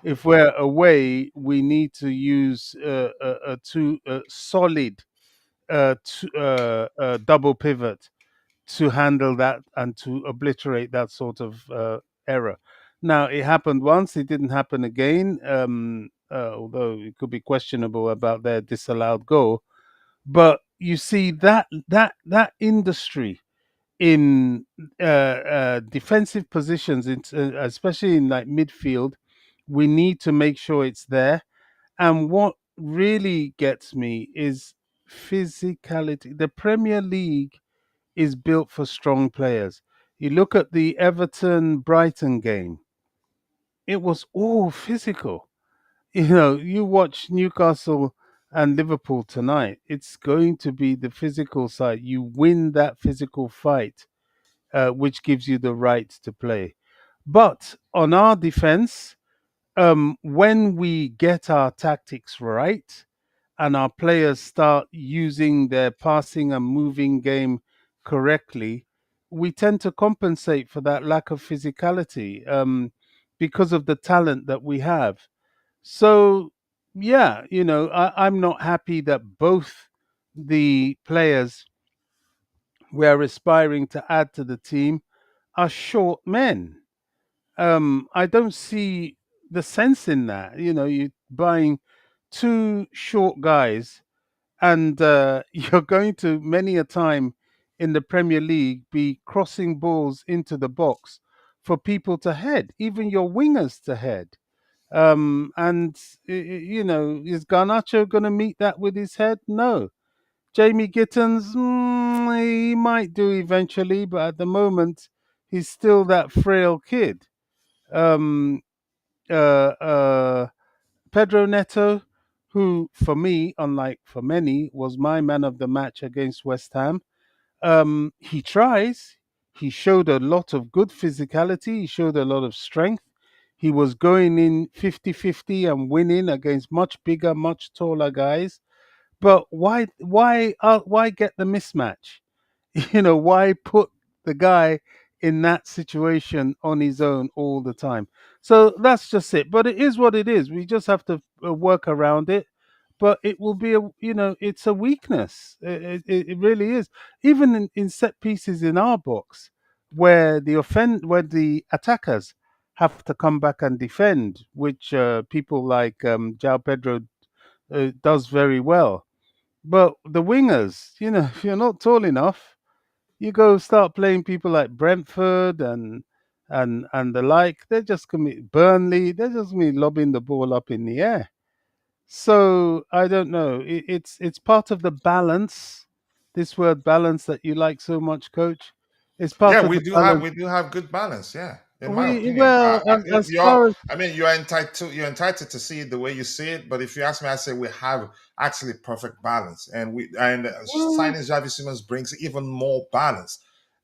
If we're away, we need to use a solid double pivot to handle that and to obliterate that sort of error. Now, it happened once, it didn't happen again, although it could be questionable about their disallowed goal. But you see that industry in defensive positions, especially in like midfield, we need to make sure it's there. And what really gets me is physicality. The Premier League is built for strong players. You look at the Everton Brighton game, it was all physical. You watch Newcastle and Liverpool tonight, it's going to be the physical side. You win that physical fight, which gives you the right to play. But on our defense, when we get our tactics right and our players start using their passing and moving game correctly, we tend to compensate for that lack of physicality because of the talent that we have. So, yeah, I'm not happy that both the players we're aspiring to add to the team are short men. I don't see the sense in that. You're buying two short guys, and you're going to many a time in the Premier League be crossing balls into the box for people to head, even your wingers to head. And is Garnacho going to meet that with his head? No. Jamie Gittens, he might do eventually, but at the moment, he's still that frail kid. Um, uh, uh, Pedro Neto, who for me, unlike for many, was my man of the match against West Ham. He tries. He showed a lot of good physicality. He showed a lot of strength. He was going in 50-50 and winning against much bigger, much taller guys. But why get the mismatch? Why put the guy in that situation on his own all the time? So that's just it. But it is what it is. We just have to work around it. But it will be it's a weakness. It really is. Even in set pieces in our box, where the attackers have to come back and defend, which people like Jao Pedro does very well. But the wingers, if you're not tall enough, you go start playing people like Brentford and the like. They're just gonna be Burnley. They're just gonna be lobbing the ball up in the air. So I don't know. It's part of the balance. This word balance that you like so much, Coach. It's Yeah, part of the balance. we do have good balance. Yeah, in my We opinion, well, as you're far as I mean you're entitled to see it the way you see it. But if you ask me, I say we have actually perfect balance, and well, signing Xavi Simons brings even more balance.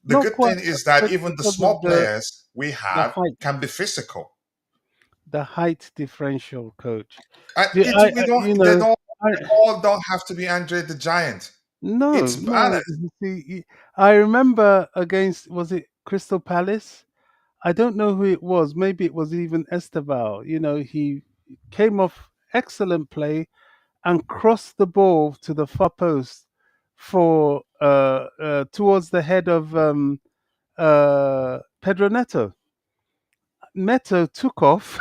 The not good quite, thing is that Coach, even the because of small players we the have height, can be physical. the height differential, Coach. And The, it I, we I don't you know, I, they all don't have to be Andre the Giant. No, It's no. balance. You see, I remember against, was it Crystal Palace? I don't know who it was. Maybe it was even Esteval. He came off excellent play and crossed the ball to the far post for towards the head of Pedro Neto. Neto took off,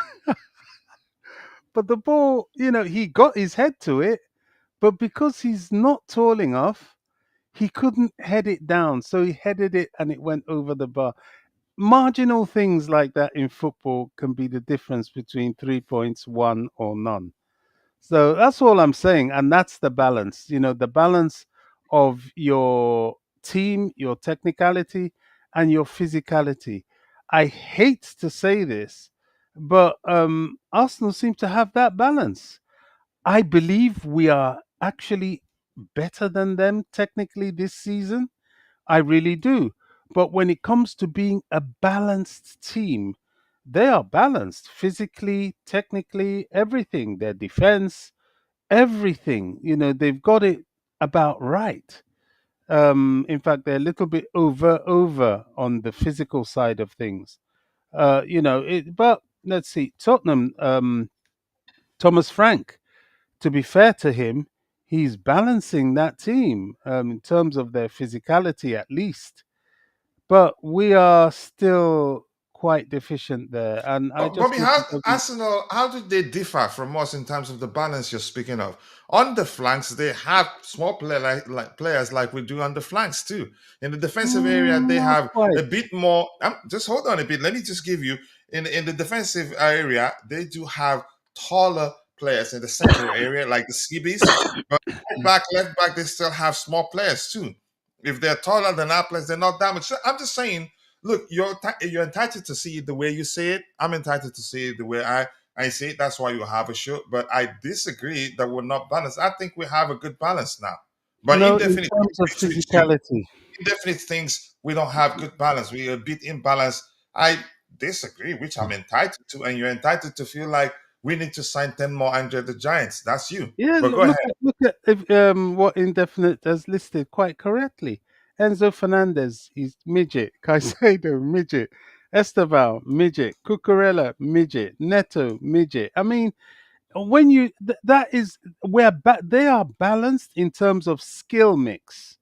but the ball, he got his head to it, but because he's not tall enough, he couldn't head it down, so he headed it and it went over the bar. Marginal things like that in football can be the difference between 3 points, one or none. So that's all I'm saying, and that's the balance. The balance of your team, your technicality, and your physicality. I hate to say this, but Arsenal seem to have that balance. I believe we are actually better than them technically this season. I really do. But when it comes to being a balanced team, they are balanced physically, technically, everything. Their defense, everything. They've got it about right. In fact, they're a little bit over on the physical side of things. But let's see, Tottenham. Thomas Frank, to be fair to him, he's balancing that team in terms of their physicality, at least. But we are still quite deficient there, and I Oh, just Bobby, hope how it doesn't. Arsenal, how do they differ from us in terms of the balance you're speaking of? On the flanks, they have small like players like we do on the flanks too. In the defensive area, they Not have a quite. bit more. Just hold on a bit. Let me just give you in the defensive area, they do have taller players in the central area, like the Skibbies. But right back, left back, they still have small players too. If they're taller than our players, they're not damaged. So I'm just saying, look, you're entitled to see it the way you say it. I'm entitled to see it the way I see it. That's why you have a show. But I disagree that we're not balanced. I think we have a good balance now. But No, in terms of physicality. indefinite things we don't have good balance. We're a bit imbalanced. I disagree, which I'm entitled to, and you're entitled to feel like we need to sign 10 more Andre the Giants. That's you. Yeah, But go ahead. look at what indefinite has listed quite correctly. Enzo Fernandez, he's midget. Caicedo, midget. Esteval, midget. Cucurella, midget. Neto, midget. I mean, when that is they are balanced in terms of skill mix,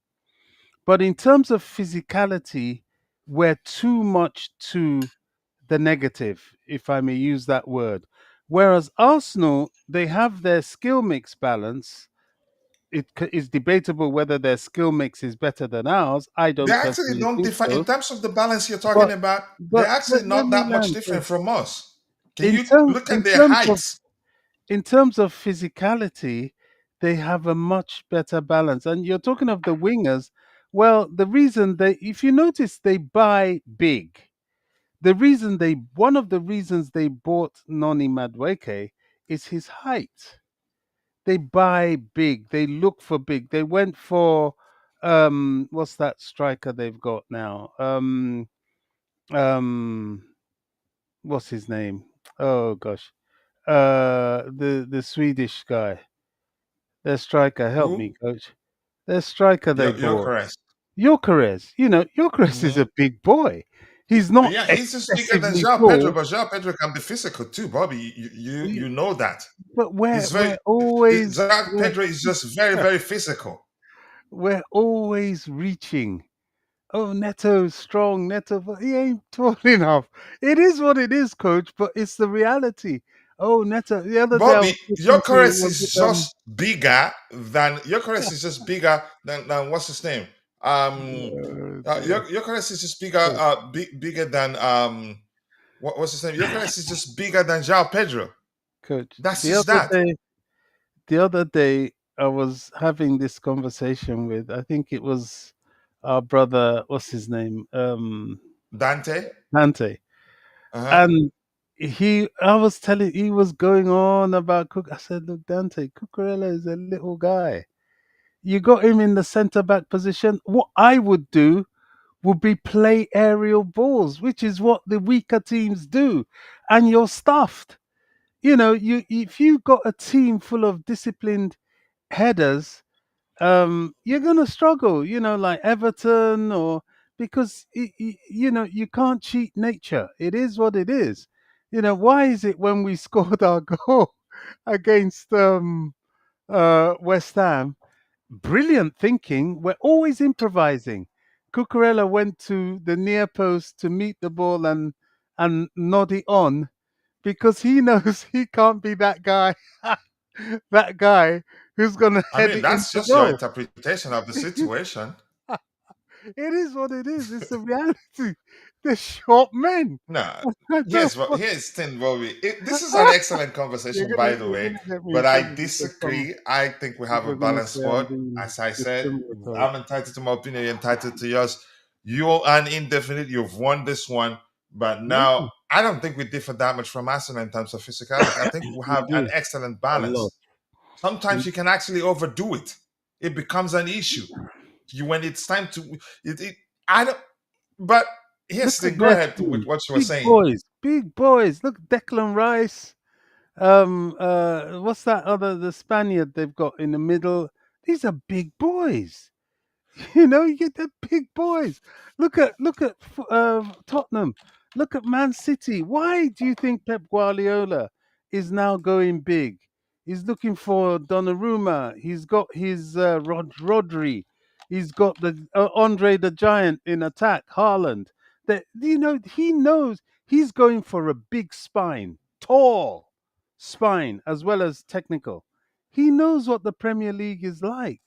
but in terms of physicality, we're too much to the negative, if I may use that word. Whereas Arsenal, they have their skill mix balance. Is debatable whether their skill mix is better than ours. I They don't actually personally don't think differ in so. terms of the balance you're talking But about. They're but actually let not me that much land different first. from us. Can In you terms look in at their terms of heights? in terms of physicality, they have a much better balance. And you're talking of the wingers. Well, the reason if you notice, they buy big. One of the reasons they bought Noni Madueke is his height. They buy big. They look for big. They went for what's that striker they've got now? Um, what's his name? Oh gosh, the Swedish guy. Their striker. Help me, Who? coach. Their striker they You're bought. correct. Gyökeres. Gyökeres is a Hmm. big boy. He's not Yeah, he's just bigger than excessively João Pedro, tall. but João Pedro can be physical too, Bobby. You know that. But He's very. we're always João Pedro is just very very physical. we're always reaching. Oh, Neto's strong, Neto, but he ain't tall enough. It is what it is, coach, but it's the reality. Oh, Neto. The other day I Bobby, was listening to was it, Your Yokeres is just bigger than what's his name? dear, Yokeres is just bigger coach, bigger than what's his name? Yokeres is just bigger than João Pedro. coach. That's just that. The other day I was having this conversation with. I think it was our brother. What's his name? Dante. Dante. Uh-huh. And he was going on about Cook. I said, look, Dante, Cucurella is a little guy. You got him in the centre back position. What I would do would be play aerial balls, which is what the weaker teams do. And you're stuffed. You if you got a team full of disciplined headers, you're gonna struggle. Like Everton or because you can't cheat nature. It is what it is. Why is it when we scored our goal against West Ham? Brilliant thinking. We're always improvising. Cucurella went to the near post to meet the ball and nod it on because he knows he can't be that guy, that guy who's gonna I head mean, it into that's just your goal. interpretation of the situation. It is what it is. It's the reality. They're short men. No. I don't Yes, but want- here's the thing, Bobby. This is an excellent you're conversation, gonna by the you're way. gonna get me But in I trouble because disagree. I think we have a people are gonna balanced say I'm squad. being As I said, discriminatory. I'm entitled to my opinion. You're entitled to yours. You're an indefinite. You've won this one, but Yeah, now I don't think we differ that much from Arsenal in terms of physicality. I think we we have an do excellent a lot. balance. Sometimes We, you can actually overdo it. It becomes an issue. You when it's time to I don't. But here's look the at thing. Go their ahead with team, what you were big saying. boys, big boys. Look, Declan Rice. What's that other the Spaniard they've got in the middle? These are big boys. You get the big boys. Look at Tottenham. Look at Man City. Why do you think Pep Guardiola is now going big? He's looking for Donnarumma. He's got his Rodri. He's got the Andre the Giant in attack. Haaland. That he knows he's going for a big spine, tall spine as well as technical. He knows what the Premier League is like.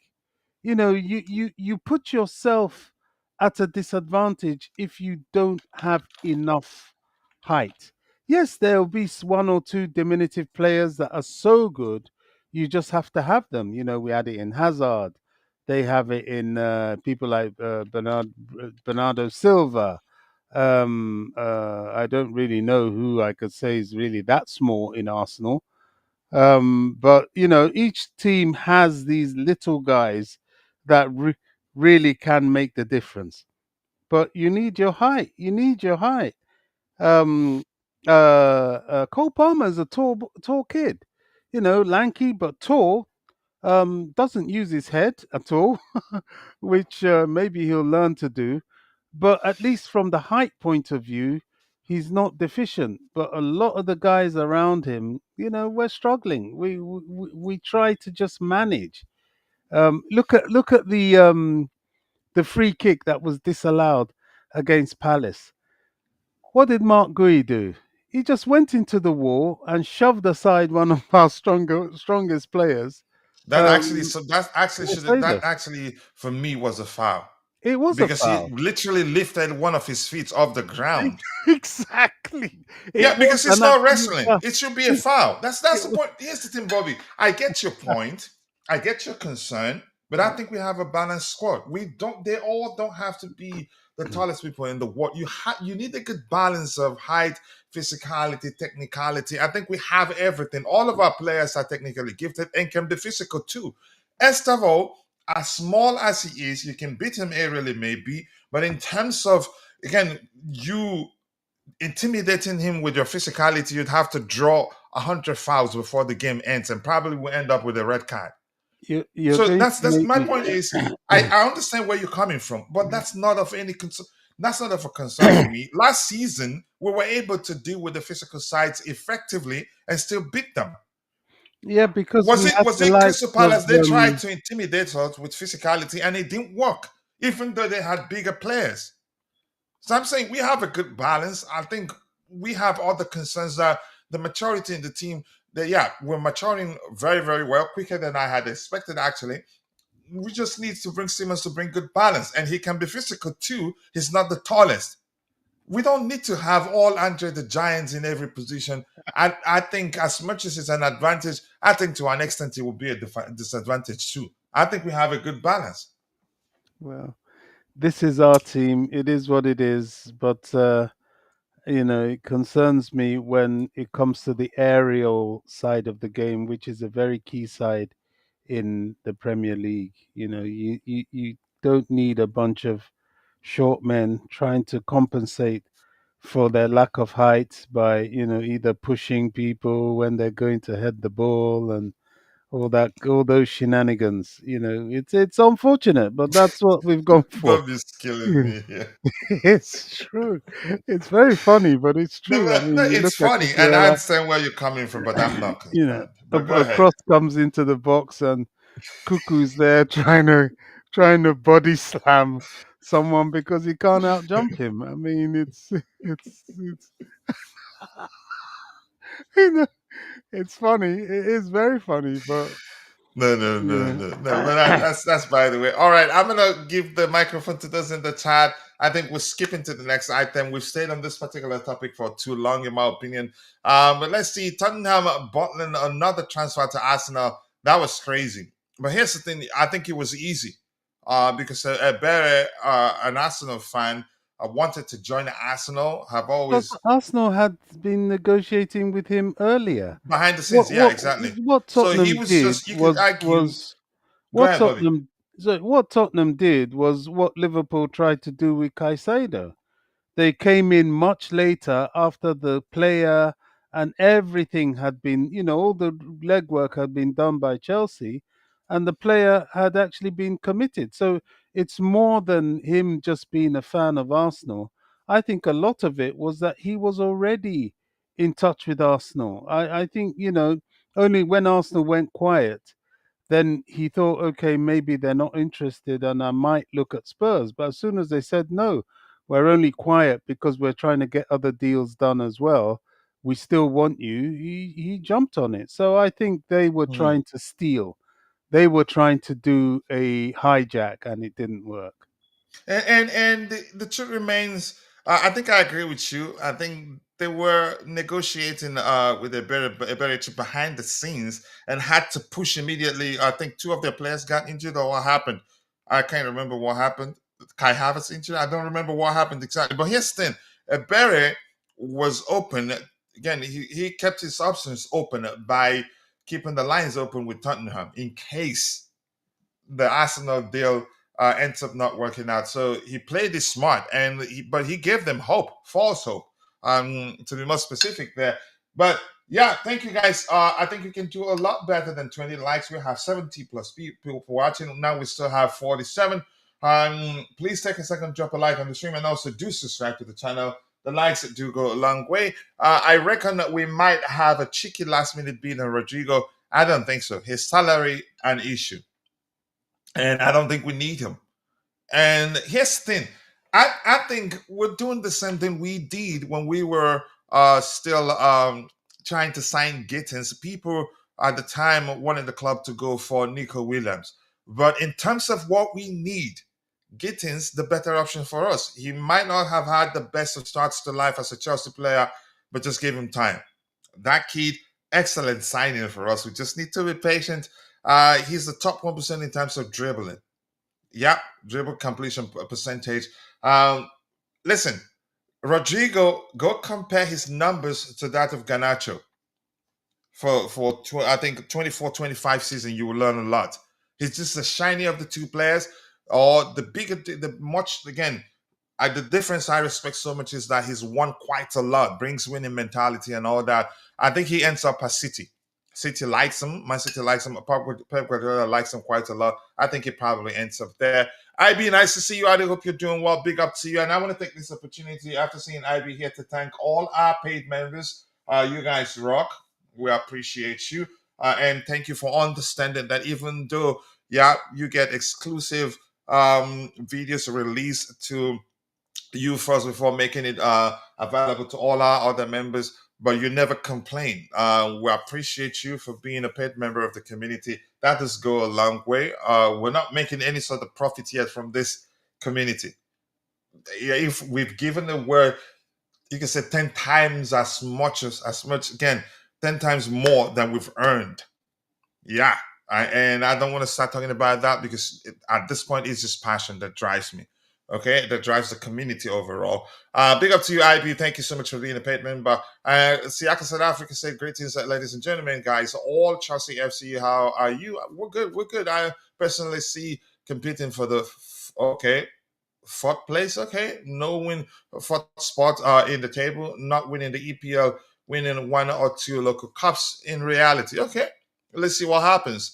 You put yourself at a disadvantage if you don't have enough height. Yes, there'll be one or two diminutive players that are so good, you just have to have them. We had it in Hazard. They have it in people like Bernardo Silva. I don't really know who I could say is really that small in Arsenal. But each team has these little guys that really can make the difference. But you need your height. You need your height. Um, Cole Palmer is a tall kid. Lanky but tall. Doesn't use his head at all, which maybe he'll learn to do. But at least from the height point of view, he's not deficient. But a lot of the guys around him, we're struggling. We try to just manage. Look at the free kick that was disallowed against Palace. What did Mark Gui do? He just went into the wall and shoved aside one of our strongest players. That actually, Um, so that actually to should save that us. actually for me was a foul It was a because he foul. literally lifted one of his feet off the ground. Exactly. It Yeah, was because it's an not absolute wrestling. foul. It should be a It, foul. That's it the was, point. Here's the thing, Bobby. I get your point. I get your concern, but I think we have a balanced squad. We don't. They all don't have to be the tallest people in the world. You need a good balance of height, physicality, technicality. I think we have everything. All of our players are technically gifted and can be physical too. Estavo, as small as he is, you can beat him aerially, maybe. But in terms of again, you intimidating him with your physicality, you'd have to draw 100 fouls before the game ends, and probably will end up with a red card. you're So going to that's make my me. point. Is I understand where you're coming from, but that's not of any concern. That's not of a concern for me. Last season, we were able to deal with the physical sides effectively and still beat them. Yeah, because Was we it had was the it likes Crystal of Palace? They tried to intimidate us with physicality and it didn't work, even though they had bigger players. So I'm saying we have a good balance. I think we have all the concerns that the maturity in the team, that yeah, we're maturing very, very well, quicker than I had expected actually. We just need to bring Simmons to bring good balance. And he can be physical too. He's not the tallest. We don't need to have all Andre the Giants in every position. I think as much as it's an advantage, I think to an extent it will be a disadvantage too. I think we have a good balance. well, this is our team. It is what it is. But it concerns me when it comes to the aerial side of the game, which is a very key side in the Premier League. You don't need a bunch of short men trying to compensate for their lack of height by either pushing people when they're going to head the ball and all those shenanigans. It's unfortunate, but that's what we've gone for. Bob is killing me here. It's true. It's very funny, but it's No, true. I no, mean, you it's look at funny, and I Cucurella, understand where you're coming from, but I'm not concerned. a, But go a ahead. cross comes into the box and Cuckoo's there trying to body slam someone because he can't out jump him. I mean, it's you know, it's funny. It is very funny, but No, no, no, yeah. no, no. But that's by the way. All right, I'm gonna give the microphone to those in the chat. I think we're skipping to the next item. We've stayed on this particular topic for too long, in my opinion. But let's see. Tottenham bottling another transfer to Arsenal. That was crazy. But here's the thing. I think it was easy. because Ebere, an Arsenal fan, wanted to join Arsenal. Have But always Arsenal had been negotiating with him earlier. behind the scenes. What Yeah, what exactly. what So he Tottenham was did just, you could argue. Go what ahead, Bobby. Tottenham what Tottenham did was what Liverpool tried to do with Caicedo. They came in much later after the player and everything had been, all the legwork had been done by Chelsea, and the player had actually been committed. So it's more than him just being a fan of Arsenal. I think a lot of it was that he was already in touch with Arsenal. I think, only when Arsenal went quiet, then he thought, okay, maybe they're not interested and I might look at Spurs. But as soon as they said, no, we're only quiet because we're trying to get other deals done as well, we still want you, he jumped on it. So I think they were Hmm. trying to steal. They were trying to do a hijack and it didn't work. And the truth remains. I think I agree with you. I think they were negotiating with a better behind the scenes and had to push immediately. I think two of their players got injured, or what happened. I can't remember what happened. Kai Havertz injured. I don't remember what happened exactly. But here's the thing: Berry was open. Again, he kept his options open by keeping the lines open with Tottenham in case the Arsenal deal ends up not working out. So he played it smart, but he gave them hope, false hope, to be more specific there. But yeah, thank you guys. I think we can do a lot better than 20 likes. We have 70 plus people watching. Now we still have 47. Please take a second, drop a like on the stream, and also do subscribe to the channel. The likes do go a long way. I reckon that we might have a cheeky last minute beat on Rodrigo. I don't think so. His salary an issue, and I don't think we need him. And here's the thing. I think we're doing the same thing we did when we were still trying to sign Gittins. People at the time wanted the club to go for Nico Williams. But in terms of what we need, Gittins the better option for us. He might not have had the best of starts to life as a Chelsea player, but just give him time. That kid, excellent signing for us. We just need to be patient. He's the top 1% in terms of dribbling. Yeah, dribble completion percentage. Um, Listen, Rodrigo, go compare his numbers to that of Garnacho I think 24-25 season. You will learn a lot. He's just the shiny of the two players, or the bigger, the much again. The difference I respect so much is that he's won quite a lot, brings winning mentality and all that. I think he ends up at City. City likes him. Man City likes him. Pep Guardiola likes him quite a lot. I think he probably ends up there. IB, nice to see you. I do hope you're doing well. Big up to you. And I want to take this opportunity after seeing IB here to thank all our paid members. You guys rock. We appreciate you. And thank you for understanding that even though, yeah, you get exclusive videos released to you first before making it available to all our other members, but you never complain. We appreciate you for being a paid member of the community. That does go a long way. We're not making any sort of profit yet from this community. Yeah, if we've given the word, you can say 10 times as much again, 10 times more than we've earned. Yeah. And I don't want to start talking about that because at this point, it's just passion that drives me. Okay. That drives the community overall. Big up to you, IB. Thank you so much for being a paid member. Siaka South Africa said, greetings, ladies and gentlemen, guys. All Chelsea FC, how are you? We're good. We're good. I personally see competing for the, okay, fourth place. Okay. No win, fourth spot in the table, not winning the EPL, winning one or two local cups in reality. Okay, let's see what happens.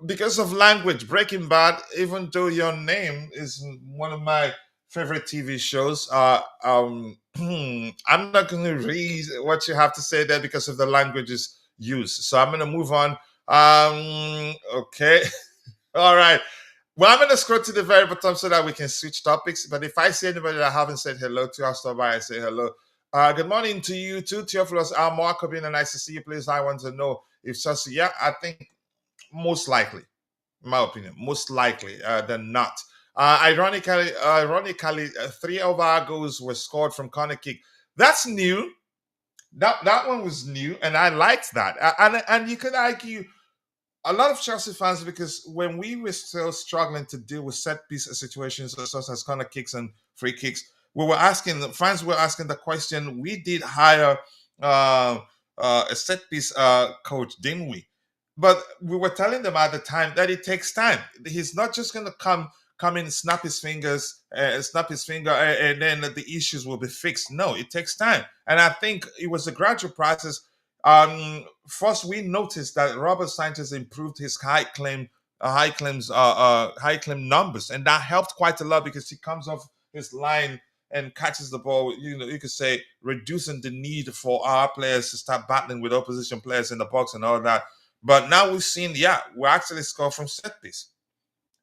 Because of language, Breaking Bad, even though your name is one of my favorite TV shows, I'm not going to read what you have to say there because of the languages used. So I'm going to move on. Okay. All right. Well, I'm going to scroll to the very bottom so that we can switch topics. But if I see anybody that I haven't said hello to, I'll stop by and say hello. Good morning to you too, Theophilus Markovina. Nice to see you. Please, I want to know if Chelsea, yeah, I think most likely, in my opinion, most likely than not. Ironically, three of our goals were scored from corner kick. That's new. That one was new, and I liked that. And you could argue a lot of Chelsea fans, because when we were still struggling to deal with set piece situations such as corner kicks and free kicks, we were asking, fans were asking the question. We did hire uh, a set piece coach, didn't we? But we were telling them at the time that it takes time. He's not just going to come in, snap his finger, and then the issues will be fixed. No, it takes time, and I think it was a gradual process. First, we noticed that Robert Sanchez improved his high claim numbers, and that helped quite a lot because he comes off his line and catches the ball. You could say reducing the need for our players to start battling with opposition players in the box and all that. But now we've seen, we actually score from set piece.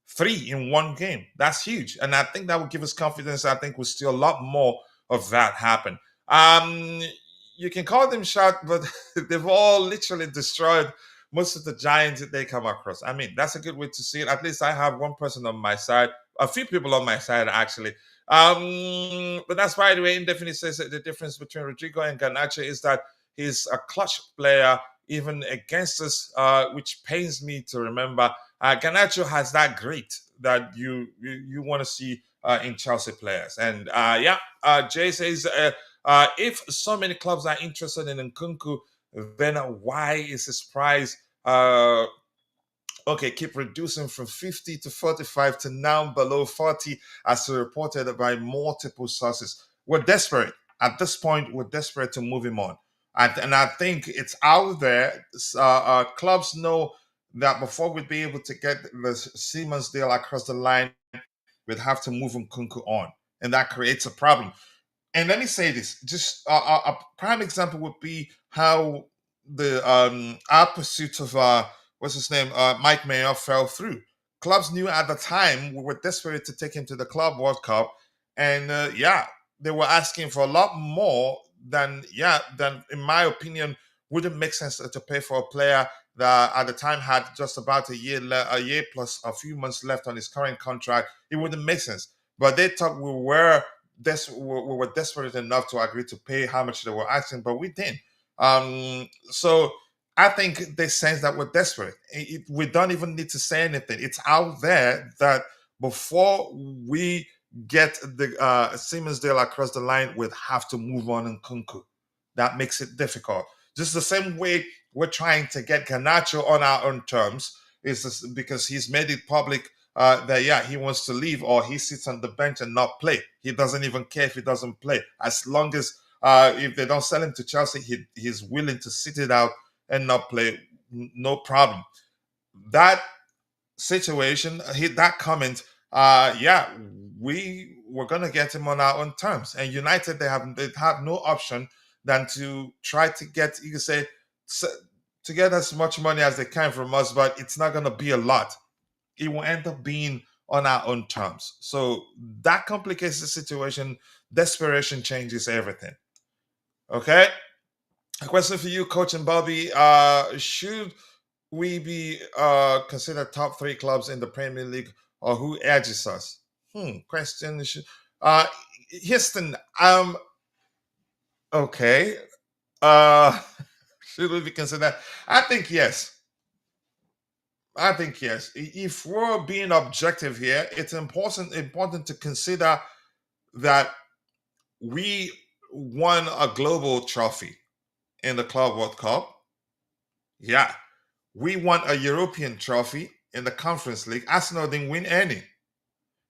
3 in one game. That's huge. And I think that will give us confidence. I think we'll see a lot more of that happen. Um, you can call them short, but they've all literally destroyed most of the giants that they come across. I mean, that's a good way to see it. At least I have one person on my side, a few people on my side, actually. But that's, by the way, Indefinite says that the difference between Rodrigo and Garnacho is that he's a clutch player, even against us, which pains me to remember. Garnacho has that grit that you want to see in Chelsea players. And Jay says, if so many clubs are interested in Nkunku, then why is his price keep reducing from 50 to 45 to now below 40, as reported by multiple sources? We're desperate. At this point, we're desperate to move him on. And I think it's out there. Clubs know that before we'd be able to get the Siemens deal across the line, we'd have to move Nkunku on. And that creates a problem. And let me say this: just a prime example would be how the our pursuit of what's his name, Mike Mayer, fell through. Clubs knew at the time we were desperate to take him to the Club World Cup, and they were asking for a lot more than in my opinion wouldn't make sense to pay for a player that at the time had just about a year plus a few months left on his current contract. It wouldn't make sense. But they thought we were desperate enough to agree to pay how much they were asking, but we didn't. So I think they sense that we're desperate. We don't even need to say anything. It's out there that before we get the Siemens deal across the line, we'd have to move on in Nkunku. That makes it difficult. Just the same way we're trying to get Garnacho on our own terms, is just because he's made it public that he wants to leave, or he sits on the bench and not play. He doesn't even care if he doesn't play, as long as if they don't sell him to Chelsea, he's willing to sit it out and not play. No problem. That situation, that comment, we were gonna get him on our own terms. And United, they have no option than to try to get, you could say, to get as much money as they can from us, but it's not gonna be a lot. It will end up being on our own terms. So that complicates the situation. Desperation changes everything. Okay. A question for you, Coach and Bobby. Should we be considered top 3 clubs in the Premier League, or who edges us? Question. Uh, Houston. Okay. Uh, should we be considered? I think yes. I think yes. If we're being objective here, it's important to consider that we won a global trophy in the Club World Cup. Yeah. We won a European trophy in the Conference League. Arsenal didn't win any,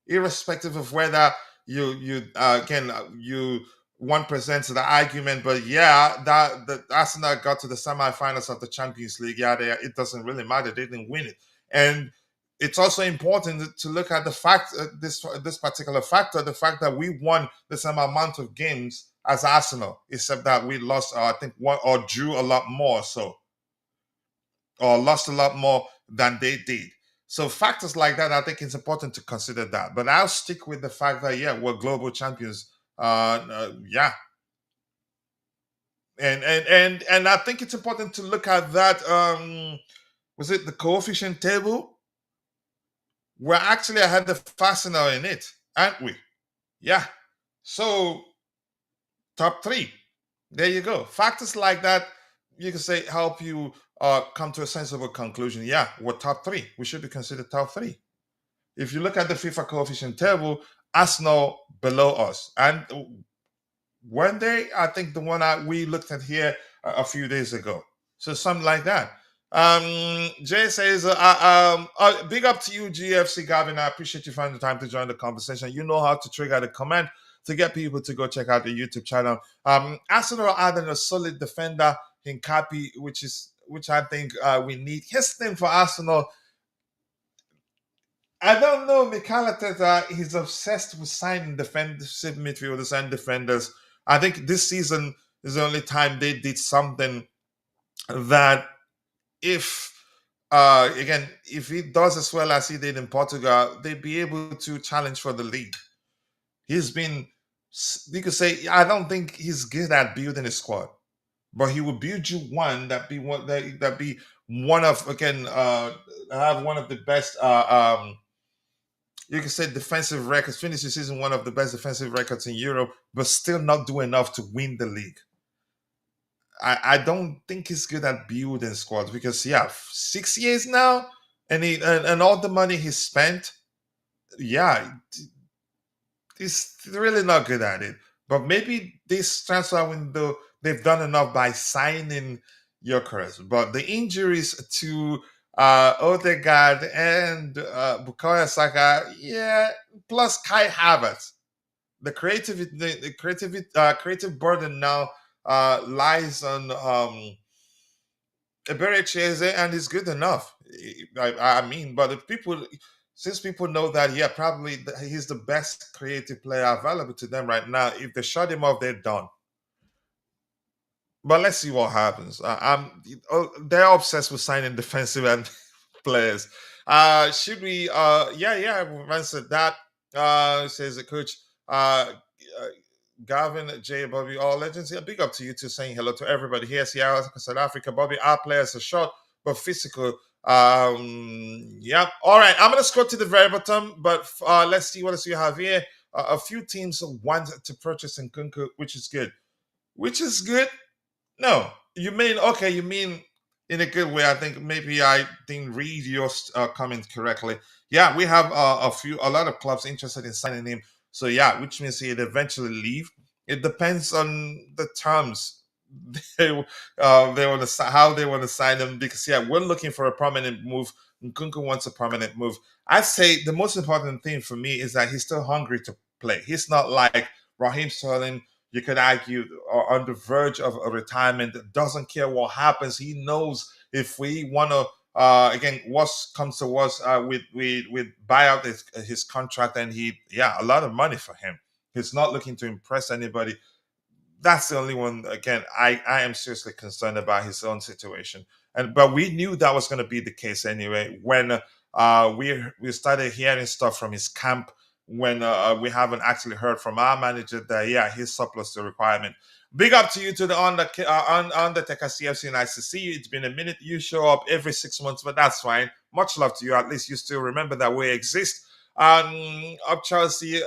irrespective of whether you one presents the argument, but that the Arsenal got to the semifinals of the Champions League. It doesn't really matter; they didn't win it, and it's also important to look at the fact this particular factor, the fact that we won the same amount of games as Arsenal, except that we lost, I think, one or drew a lot more, or lost a lot more than they did. So factors like that, I think it's important to consider that. But I'll stick with the fact that we're global champions. And I think it's important to look at that. Was it the coefficient table? We're actually ahead of Arsenal in it, aren't we? Yeah. So top 3. There you go. Factors like that. you can say help you come to a sensible conclusion. Yeah, we're top three. We should be considered top three. If you look at the FIFA coefficient table, Arsenal below us, and one day I think the one we looked at here a few days ago. So something like that. Jay says, big up to you, GFC Gavin. I appreciate you finding the time to join the conversation. You know how to trigger the comment to get people to go check out the YouTube channel. Arsenal are adding a solid defender in Capi, which I think we need. His thing for Arsenal, I don't know. Mikel Arteta, he's obsessed with signing defensive midfielders and defenders. I think this season is the only time they did something that, if again, if he does as well as he did in Portugal, they'd be able to challenge for the league. He's been, you could say, I don't think he's good at building a squad, but he will build you one that be one of, again, have one of the best. You can say defensive records, finish the season one of the best defensive records in Europe, but still not do enough to win the league. I don't think he's good at building squads because, yeah, 6 years now, and all the money he spent, yeah, he's really not good at it. But maybe this transfer window they've done enough by signing Gyökeres. But the injuries to Odegaard and Bukayo Saka, yeah, plus Kai Havertz, creative burden now lies on Eberechi, and it's good enough. I mean, but if people, since people know that, yeah, probably he's the best creative player available to them right now. If they shut him off, they're done. But let's see what happens. They're obsessed with signing defensive and players. Should we? Yeah, we've answered that. Says the coach. Uh, Gavin, J, Bobby, all legends. Yeah, big up to you two, saying hello to everybody here. Seattle, South Africa. Bobby, our players are short but physical. Yeah. All right. I'm gonna scroll to the very bottom, but let's see what else you have here. A few teams want to purchase Nkunku, which is good. Which is good. No, you mean okay? You mean in a good way? I think maybe I didn't read your comment correctly. Yeah, we have a lot of clubs interested in signing him. So yeah, which means he'd eventually leave. It depends on the terms they want to how they want to sign him. Because yeah, we're looking for a permanent move. Nkunku wants a permanent move. I say the most important thing for me is that he's still hungry to play. He's not like Raheem Sterling, you could argue, are on the verge of a retirement, doesn't care what happens. He knows if we want to, again, what comes to us, with buy out his contract, and a lot of money for him. He's not looking to impress anybody. That's the only one. Again, I am seriously concerned about his own situation, but we knew that was going to be the case anyway when we started hearing stuff from his camp, when we haven't actually heard from our manager that yeah, he's surplus to requirement. Big up to you, to the Undertaker CFC. Nice to see you. It's been a minute. You show up every 6 months, but that's fine. Much love to you. At least you still remember that we exist. Up Chelsea.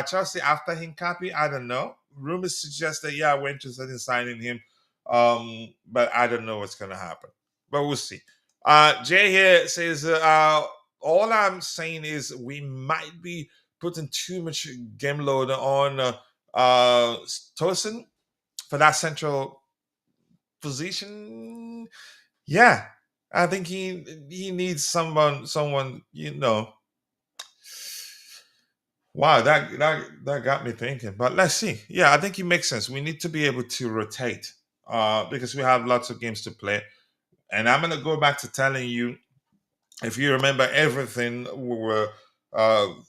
Chelsea after Hincapi, I don't know. Rumors suggest that yeah, we're interested in signing him, but I don't know what's gonna happen. But we'll see. Jay here says, all I'm saying is we might be putting too much game load on Tosin for that central position. Yeah, I think he needs someone Wow, that got me thinking. But let's see. Yeah, I think it makes sense. We need to be able to rotate because we have lots of games to play. And I'm gonna go back to telling you, if you remember everything we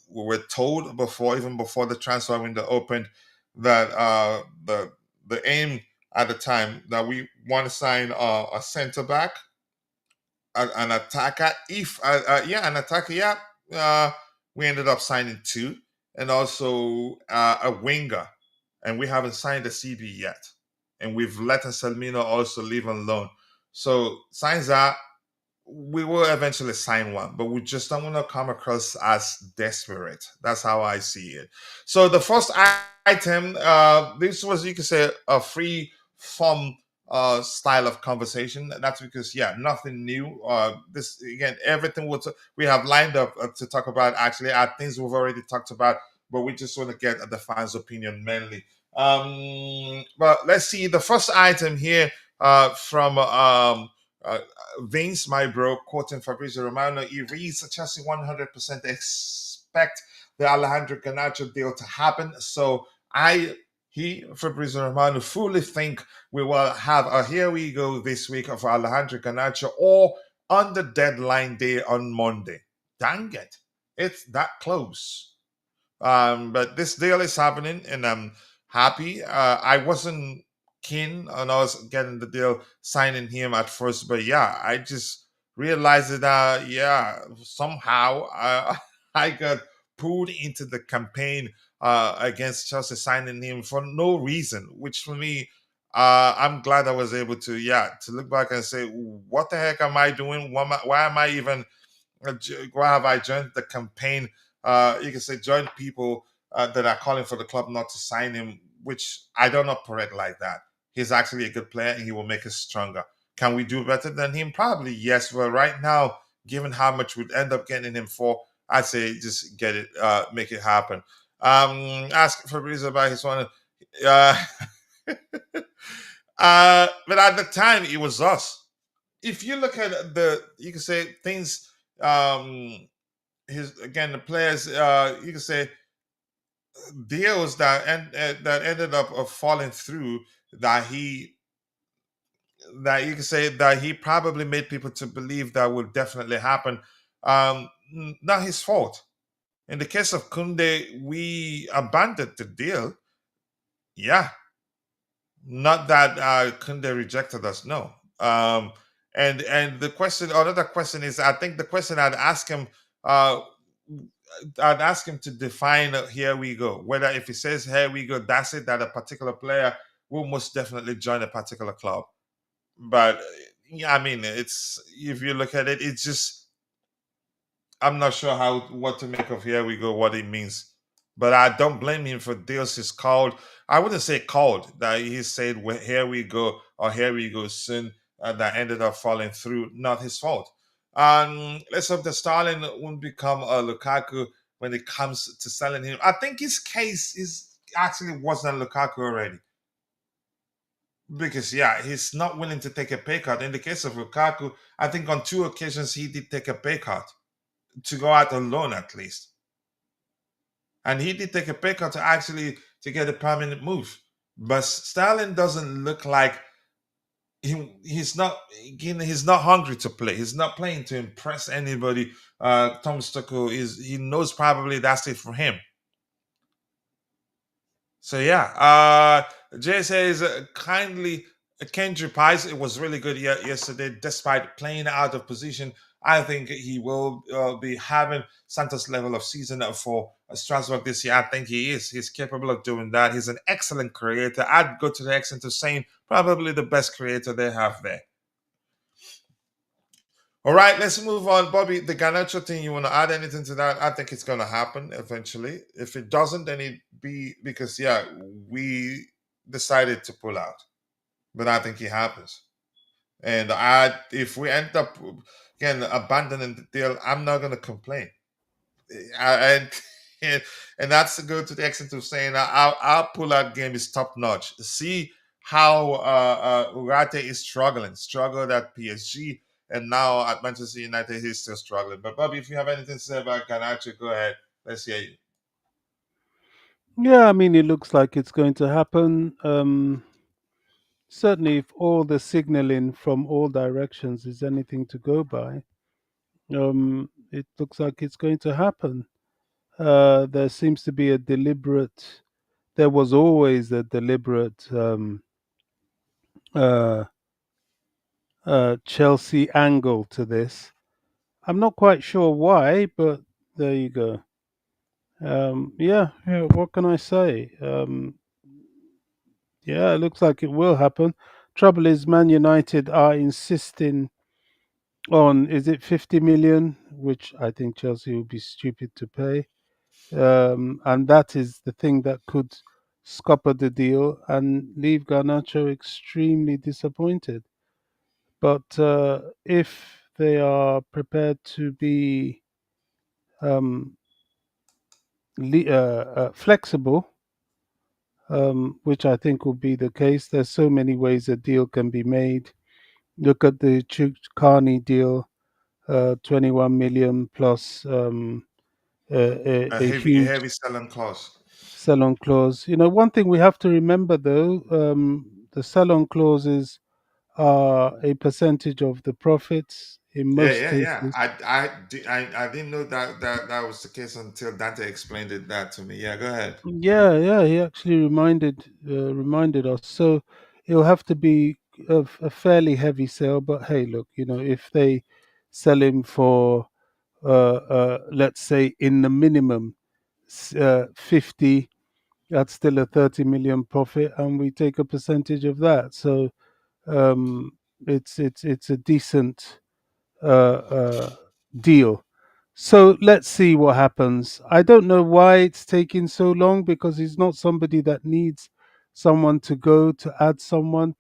were told before, even before the transfer window opened, that the aim at the time that we want to sign a centre back, an attacker. If an attacker. Yeah, we ended up signing two, and also a winger, and we haven't signed a CB yet, and we've let Anselmino also leave on loan. So signs are we will eventually sign one, but we just don't want to come across as desperate. That's how I see it. So the first item, this was, you could say, a free from style of conversation. That's because yeah, nothing new. This again, everything we have lined up to talk about actually are things we've already talked about, but we just want to get the fans' opinion mainly. But let's see the first item here from uh, Vince, my bro, quoting Fabrizio Romano. He reads Chelsea 100% expect the Alejandro Garnacho deal to happen. So Fabrizio Romano, fully think we will have a here we go this week of Alejandro Garnacho or on the deadline day on Monday. Dang it. It's that close. But this deal is happening, and I'm happy. I wasn't keen on us getting the deal, signing him at first, but yeah, I just realized that yeah, somehow I got pulled into the campaign against Chelsea, signing him for no reason. Which for me, I'm glad I was able to to look back and say, what the heck am I doing? Why am I even why have I joined the campaign? You can say join people that are calling for the club not to sign him, which I don't operate like that. He's actually a good player and he will make us stronger. Can we do better than him? Probably yes. But right now, given how much we'd end up getting him for, I'd say just get it, make it happen. Ask Fabrizio about his one. Uh, but at the time, it was us. If you look at you can say things. His again the players you can say deals that ended up of falling through that he that you can say that he probably made people to believe that would definitely happen. Not his fault. In the case of Kunde, we abandoned the deal. Yeah, not that Kunde rejected us. No. And the question, another question is, I think the question uh, I'd ask him to define here we go. Whether if he says here we go, that's it, that a particular player will most definitely join a particular club. But yeah, I mean, it's if you look at it, it's just I'm not sure how what to make of here we go, what it means. But I don't blame him for deals he's called. I wouldn't say called that he said well, here we go or here we go soon that ended up falling through. Not his fault. Let's hope that Starling won't become a Lukaku when it comes to selling him. I think his case is actually worse than Lukaku already. Because yeah, he's not willing to take a pay cut. In the case of Lukaku, I think on two occasions he did take a pay cut to go out on loan at least. And he did take a pay cut to actually to get a permanent move. But Sterling doesn't look like he's not hungry to play. He's not playing to impress anybody. Thomas Tuchel he knows probably that's it for him. So yeah, Jay says kindly Kendry Pies. It was really good yesterday, despite playing out of position. I think he will be having Santos' level of season for Strasbourg this year. I think he is. He's capable of doing that. He's an excellent creator. I'd go to the extent of saying probably the best creator they have there. All right, let's move on. Bobby, the Garnacho thing, you want to add anything to that? I think it's going to happen eventually. If it doesn't, then it be because, yeah, we decided to pull out. But I think it happens. And if we end up, again, abandoning the deal, I'm not going to complain. And, and that's to go to the extent of saying our pull-out game is top-notch. See how Ugarte is struggled at PSG, and now at Manchester United, he's still struggling. But Bobby, if you have anything to say about Garnacho, go ahead. Let's hear you. Yeah, I mean, it looks like it's going to happen. Certainly, if all the signaling from all directions is anything to go by, it looks like it's going to happen. There seems to be a deliberate, there was always a deliberate uh, Chelsea angle to this. I'm not quite sure why, but there you go. Yeah, what can I say? Yeah, it looks like it will happen. Trouble is, Man United are insisting on, is it 50 million, which I think Chelsea would be stupid to pay. And that is the thing that could scupper the deal and leave Garnacho extremely disappointed. But if they are prepared to be um, flexible, which I think will be the case, there's so many ways a deal can be made. Look at the Carney deal, 21 million plus A a heavy, huge heavy selling clause. sell-on clause. One thing we have to remember though, the sell-on clauses are a percentage of the profits in Yeah, most yeah, yeah. cases. I didn't know that was the case until Dante explained that to me. Yeah, go ahead. Yeah, yeah, he actually reminded us. So it'll have to be a fairly heavy sale. But hey, look, if they sell him for let's say in the minimum 50, that's still a 30 million profit, and we take a percentage of that. So um, it's a decent deal. So let's see what happens. I don't know why it's taking so long because he's not somebody that needs someone to go to add someone.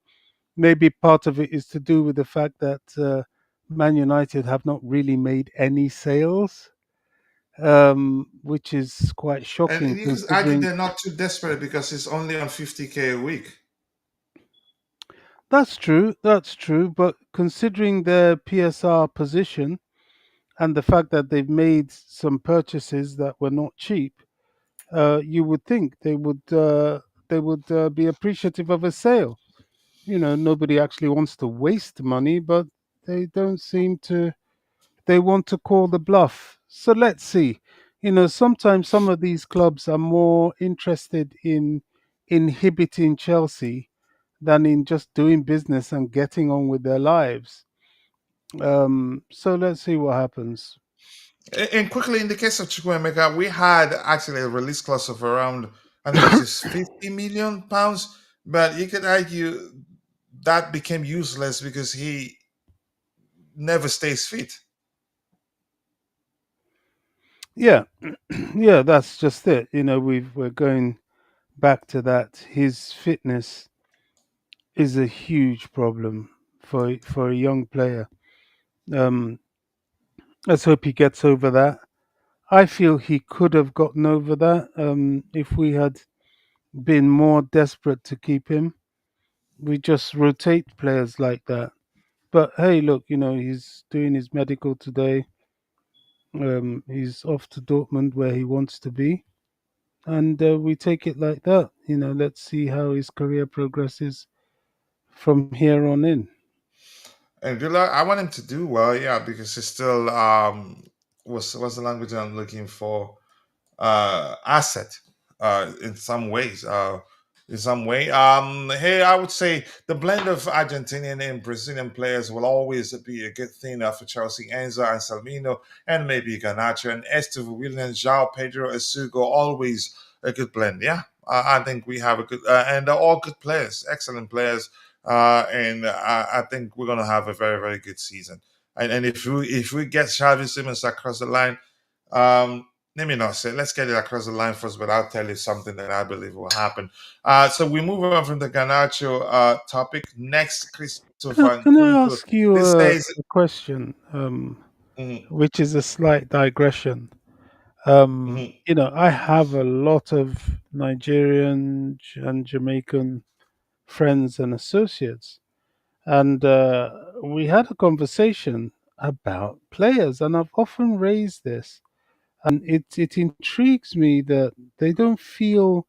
Maybe part of it is to do with the fact that Man United have not really made any sales, which is quite And shocking you could argue considering. they're not too desperate because it's only on 50K a week. That's true, that's true. But considering their PSR position and the fact that they've made some purchases that were not cheap, you would think they would be appreciative of a sale. Nobody actually wants to waste money, but they don't seem to. They want to call the bluff. So let's see. Sometimes some of these clubs are more interested in inhibiting Chelsea than in just doing business and getting on with their lives. So let's see what happens. And quickly, in the case of Chukwuemeka, we had actually a release clause of around, I think, was this 50 million pounds. But you could argue that became useless because he never stays fit. Yeah, yeah, that's just it. We're going back to that. His fitness is a huge problem for a young player. Um, let's hope he gets over that. I feel he could have gotten over that if we had been more desperate to keep him. We just rotate players like that. But hey, look, he's doing his medical today. He's off to Dortmund where he wants to be, and we take it like that. Let's see how his career progresses from here on in. And good luck. I want him to do well, yeah, because he's still what's the language I'm looking for? Asset in some ways. In some way, hey, I would say the blend of Argentinian and Brazilian players will always be a good thing for Chelsea. Enzo and Salmino, and maybe Garnacho and Esteve Williams, João Pedro, Asugo, always a good blend. Yeah, I think we have a good, and they're all good players, excellent players, and I think we're gonna have a very very good season. And if we get Xavi Simons across the line, um, let me not say. Let's get it across the line first, but I'll tell you something that I believe will happen. So we move on from the Garnacho topic. Next, Can, Christopher can I Nkunku. ask you This days, a question, mhm, which is a slight digression? mhm. I have a lot of Nigerian and Jamaican friends and associates, and we had a conversation about players, and I've often raised this, and it intrigues me that they don't feel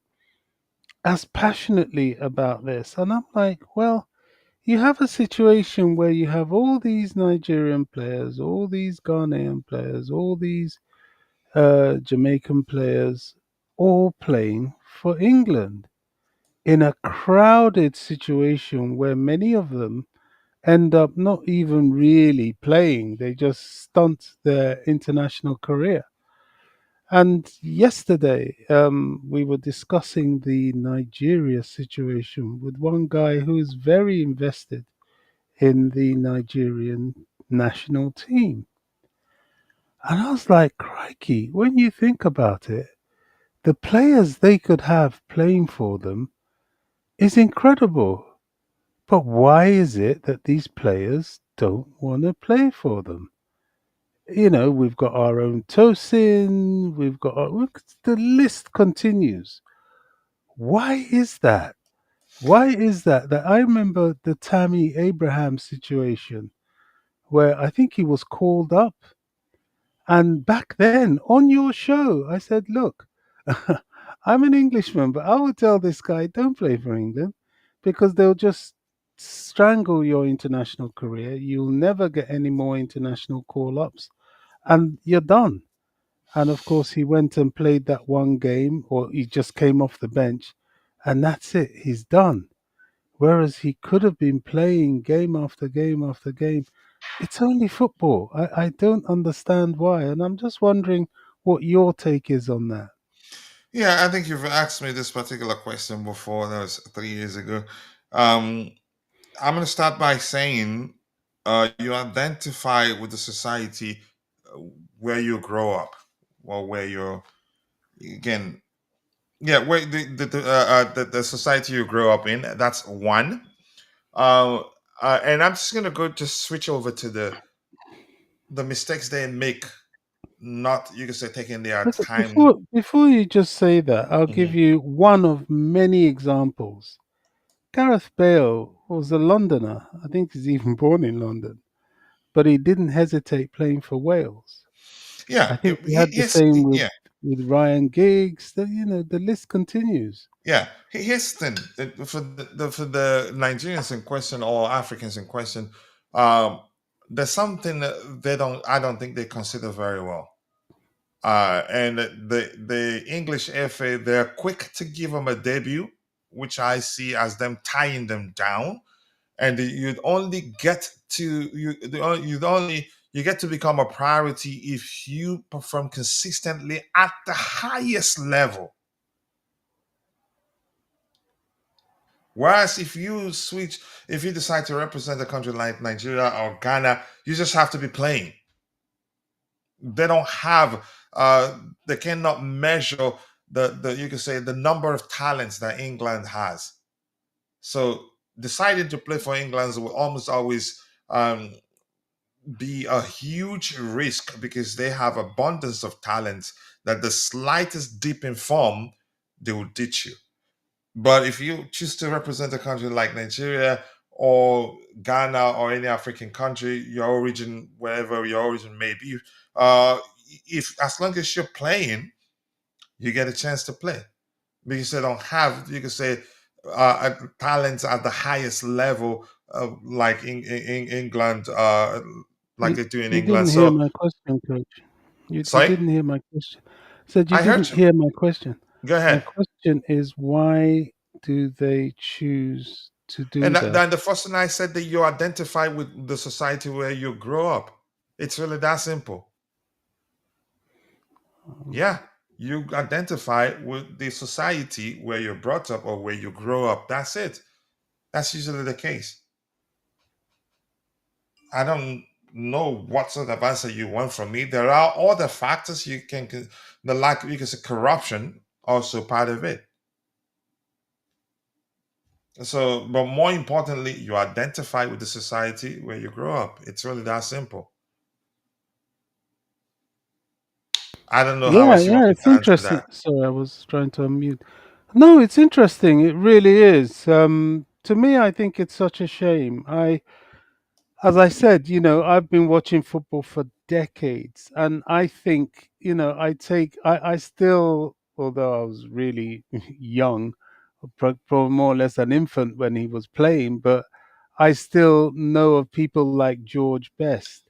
as passionately about this, and I'm like, well, you have a situation where you have all these Nigerian players, all these Ghanaian players, all these Jamaican players, all playing for England in a crowded situation where many of them end up not even really playing. They just stunt their international career. And yesterday, we were discussing the Nigeria situation with one guy who is very invested in the Nigerian national team. And I was like, crikey, when you think about it, the players they could have playing for them is incredible. But why is it that these players don't want to play for them? We've got our own Tosin, the list continues. Why is that? Why is that? That I remember the Tammy Abraham situation where I think he was called up. And back then on your show, I said, look, I'm an Englishman, but I would tell this guy, don't play for England because they'll just strangle your international career. You'll never get any more international call ups and you're done. And of course, he went and played that one game, or he just came off the bench, and that's it. He's done. Whereas he could have been playing game after game after game. It's only football. I don't understand why. And I'm just wondering what your take is on that. Yeah, I think you've asked me this particular question before. That was 3 years ago. Um, I'm going to start by saying you identify with the society uh, where you grow up, or where you're, again, yeah, where the society you grow up in. That's one. Uh, and I'm just going to go just switch over to the mistakes they make, not, you can say, taking their Okay, time. before you just say that, I'll give Mhm. you one of many examples. Gareth Bale was a Londoner. I think he's even born in London, but he didn't hesitate playing for Wales. Yeah, I think we had the yes, same yeah. with Ryan Giggs. The list continues. Yeah, here's the thing: for the Nigerians in question or Africans in question, um, there's something that I don't think they consider very well. And the English FA, they're quick to give them a debut, which I see as them tying them down, and you'd only get to you get to become a priority if you perform consistently at the highest level. Whereas if you decide to represent a country like Nigeria or Ghana, you just have to be playing. They don't have, they cannot measure the you can say the number of talents that England has. So deciding to play for England will almost always um, be a huge risk because they have abundance of talents that the slightest dip in form, they will ditch you. But if you choose to represent a country like Nigeria or Ghana or any African country, your origin, wherever your origin may be, uh, if as long as you're playing, you get a chance to play. Because they don't have, you can say, talents at the highest level, like in England, like You, they do in you England. didn't hear So, my question, coach. You sorry, didn't hear my question. Said you I heard didn't you. hear my question. Go My ahead. question is why do they choose to do And that? then the first thing I said, that you identify with the society where you grow up. It's really that simple. Yeah, you identify with the society where you're brought up or where you grow up. That's it. That's usually the case. I don't know what sort of answer you want from me. There are other factors the lack, you can say, corruption, also part of it. So, but more importantly, you identify with the society where you grow up. It's really that simple. I don't know how Yeah, else you want yeah, me it's to answer interesting. that. Sorry, I was trying to unmute. No, it's interesting. It really is. To me, I think it's such a shame. As I said, I've been watching football for decades, and I think, I still, although I was really young, probably more or less an infant when he was playing, but I still know of people like George Best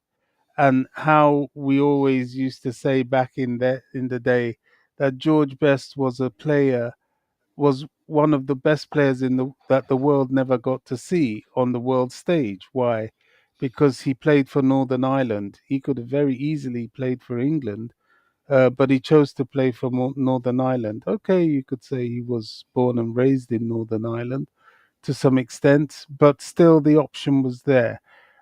and how we always used to say back in the day that George Best was one of the best players that the world never got to see on the world stage. Why? Because he played for Northern Ireland. He could have very easily played for England, but he chose to play for Northern Ireland. Okay, you could say he was born and raised in Northern Ireland to some extent, but still the option was there.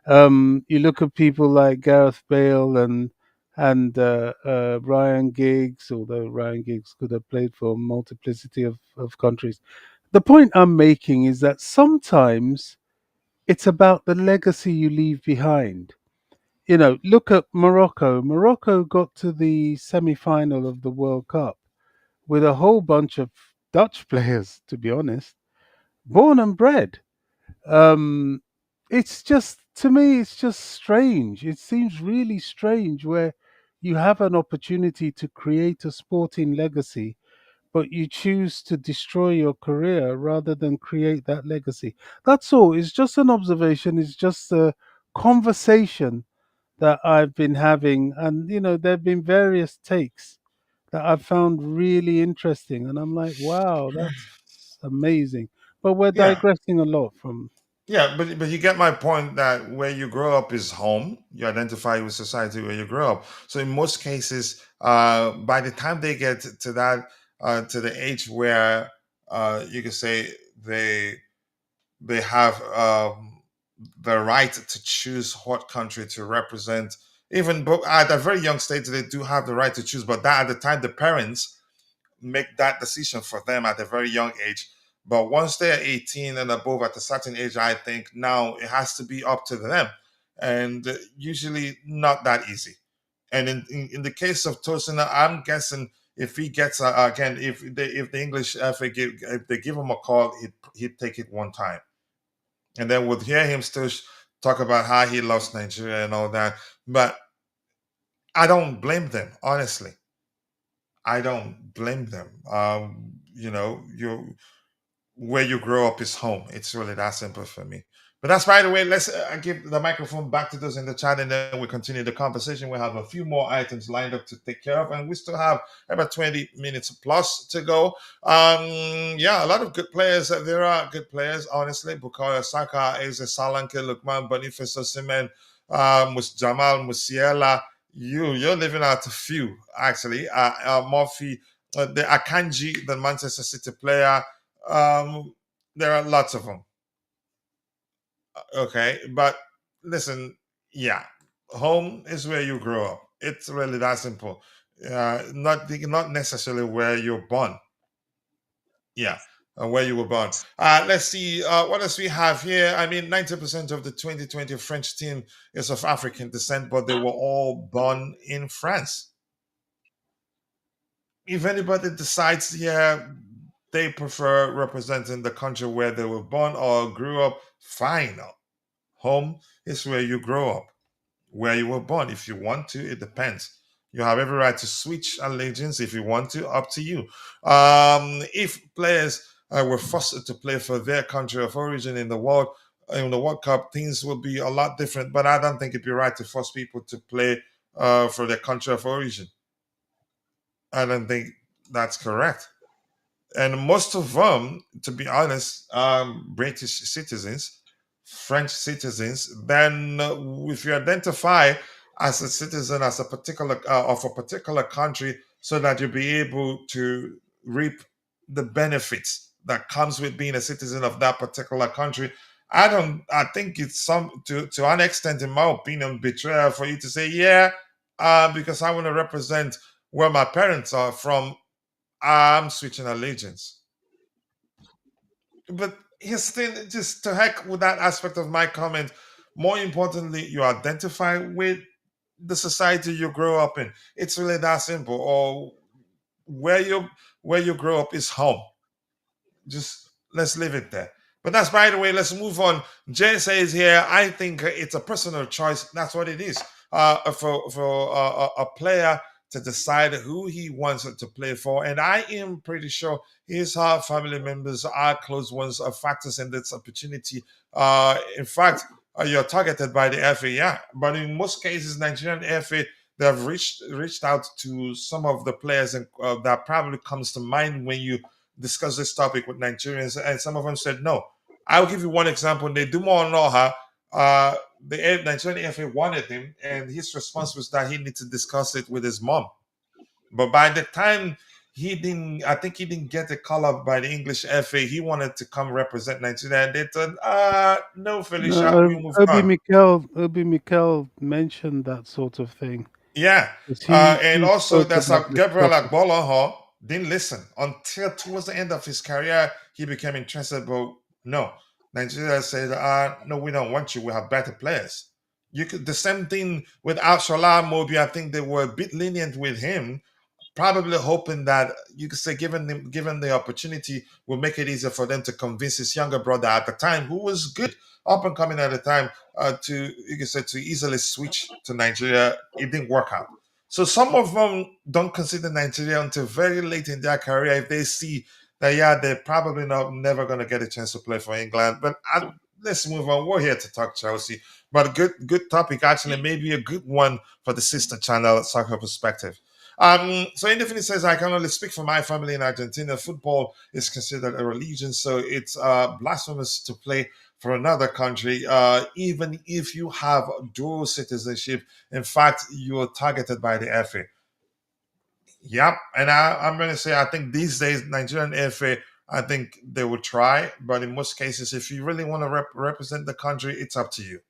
You look at people like Gareth Bale and and Ryan Giggs, although Ryan Giggs could have played for a multiplicity of countries. The point I'm making is that sometimes it's about the legacy you leave behind. You know, look at Morocco. Morocco got to the semi final of the World Cup with a whole bunch of Dutch players, to be honest, born and bred. Um, it's just, to me, it's just strange. It seems really strange where you have an opportunity to create a sporting legacy, but you choose to destroy your career rather than create that legacy. That's all. It's just an observation. It's just a conversation that I've been having. And, you know, there have been various takes that I've found really interesting. And I'm like, wow, that's amazing. But we're Yeah, digressing a lot from. yeah, but you get my point that where you grow up is home. You identify with society where you grow up. So in most cases, by the time they get to that to the age where you could say they they have the right to choose what country to represent. Even at a very young stage, they do have the right to choose. But that at the time, the parents make that decision for them at a very young age. But once they're 18 and above at a certain age, I think now it has to be up to them. And usually not that easy. And in the case of Tosina, I'm guessing if he gets again, if the English FA if they give him a call, he'd take it one time, and then we'll hear him still talk about how he loves Nigeria and all that. But I don't blame them, honestly. I don't blame them. You where you grow up is home. It's really that simple for me. But that's, by the way. Let's give the microphone back to those in the chat, and then we continue the conversation. We have a few more items lined up to take care of, and we still have about 20 minutes plus to go. Yeah, a lot of good players. There are good players, honestly. Bukayo Saka, Eze Salanke, Lukman, Boniface Osimhen, Jamal Musiala. You're leaving out a few, actually. Murphy, the Akanji, the Manchester City player. um, there are lots of them. Okay, but listen, yeah, home is where you grow up. It's really that simple. Not necessarily where you're born. Yeah, where you were born. Let's see what else we have here. I mean, 90% of the 2020 French team is of African descent, but they were all born in France. If anybody decides, yeah, they prefer representing the country where they were born or grew up, fine. Home is where you grow up, where you were born. If you want to, it depends. You have every right to switch allegiance if you want to, up to you. If players were forced to play for their country of origin in the World Cup, things would be a lot different. But I don't think it'd be right to force people to play for their country of origin. I don't think that's correct. And most of them, to be honest, British citizens, French citizens. Then, if you identify as a citizen as a particular of a particular country, so that you'll be able to reap the benefits that comes with being a citizen of that particular country. I don't. I think it's some to an extent, in my opinion, betrayal for you to say, yeah, because I want to represent where my parents are from. I'm switching allegiance. But here's the thing, just to heck with that aspect of my comment. More importantly, you identify with the society you grow up in. It's really that simple. Or where you where you grow up is home. Just let's leave it there. But that's, by the way. Let's move on. Jay says here, I think it's a personal choice. That's what it is. For a player to decide who he wants to play for, and I am pretty sure his family members are close ones are factors in this opportunity. In fact, you're targeted by the FA, yeah. But in most cases, Nigerian FA, they have reached out to some of the players, and that probably comes to mind when you discuss this topic with Nigerians, and some of them said no. I'll give you one example. Nedumo Onoha, the Nigerian FA wanted him, and his response was that he needed to discuss it with his mom. But by the time I think he didn't get a call up by the English FA. He wanted to come represent Nigeria, and they said, no, No, Felicia, we moved on. Obi Mikel mentioned that sort of thing. Yeah, 'Cause and he also spoke that's about how this Gabriel topic. Agbolaho didn't listen until towards the end of his career. He became interested, but no, Nigeria said, "No, we don't want you. We have better players." You could the same thing with Al Mobi. I think they were a bit lenient with him, probably hoping that you could say given the opportunity will make it easier for them to convince his younger brother at the time who was good up and coming at the time to you could say to easily switch to Nigeria. It didn't work out. So some of them don't consider Nigeria until very late in their career if they see that yeah they're probably not never going to get a chance to play for England. But let's move on. We're here to talk Chelsea, but good topic actually, maybe a good one for the sister channel Soccer Perspective. So Indefinite says, I can only speak for my family in Argentina. Football is considered a religion, so it's blasphemous to play for another country, even if you have dual citizenship. In fact, you are targeted by the FA. Yep, and I'm going to say, I think these days, Nigerian FA, I think they will try, but in most cases, if you really want to represent the country, it's up to you.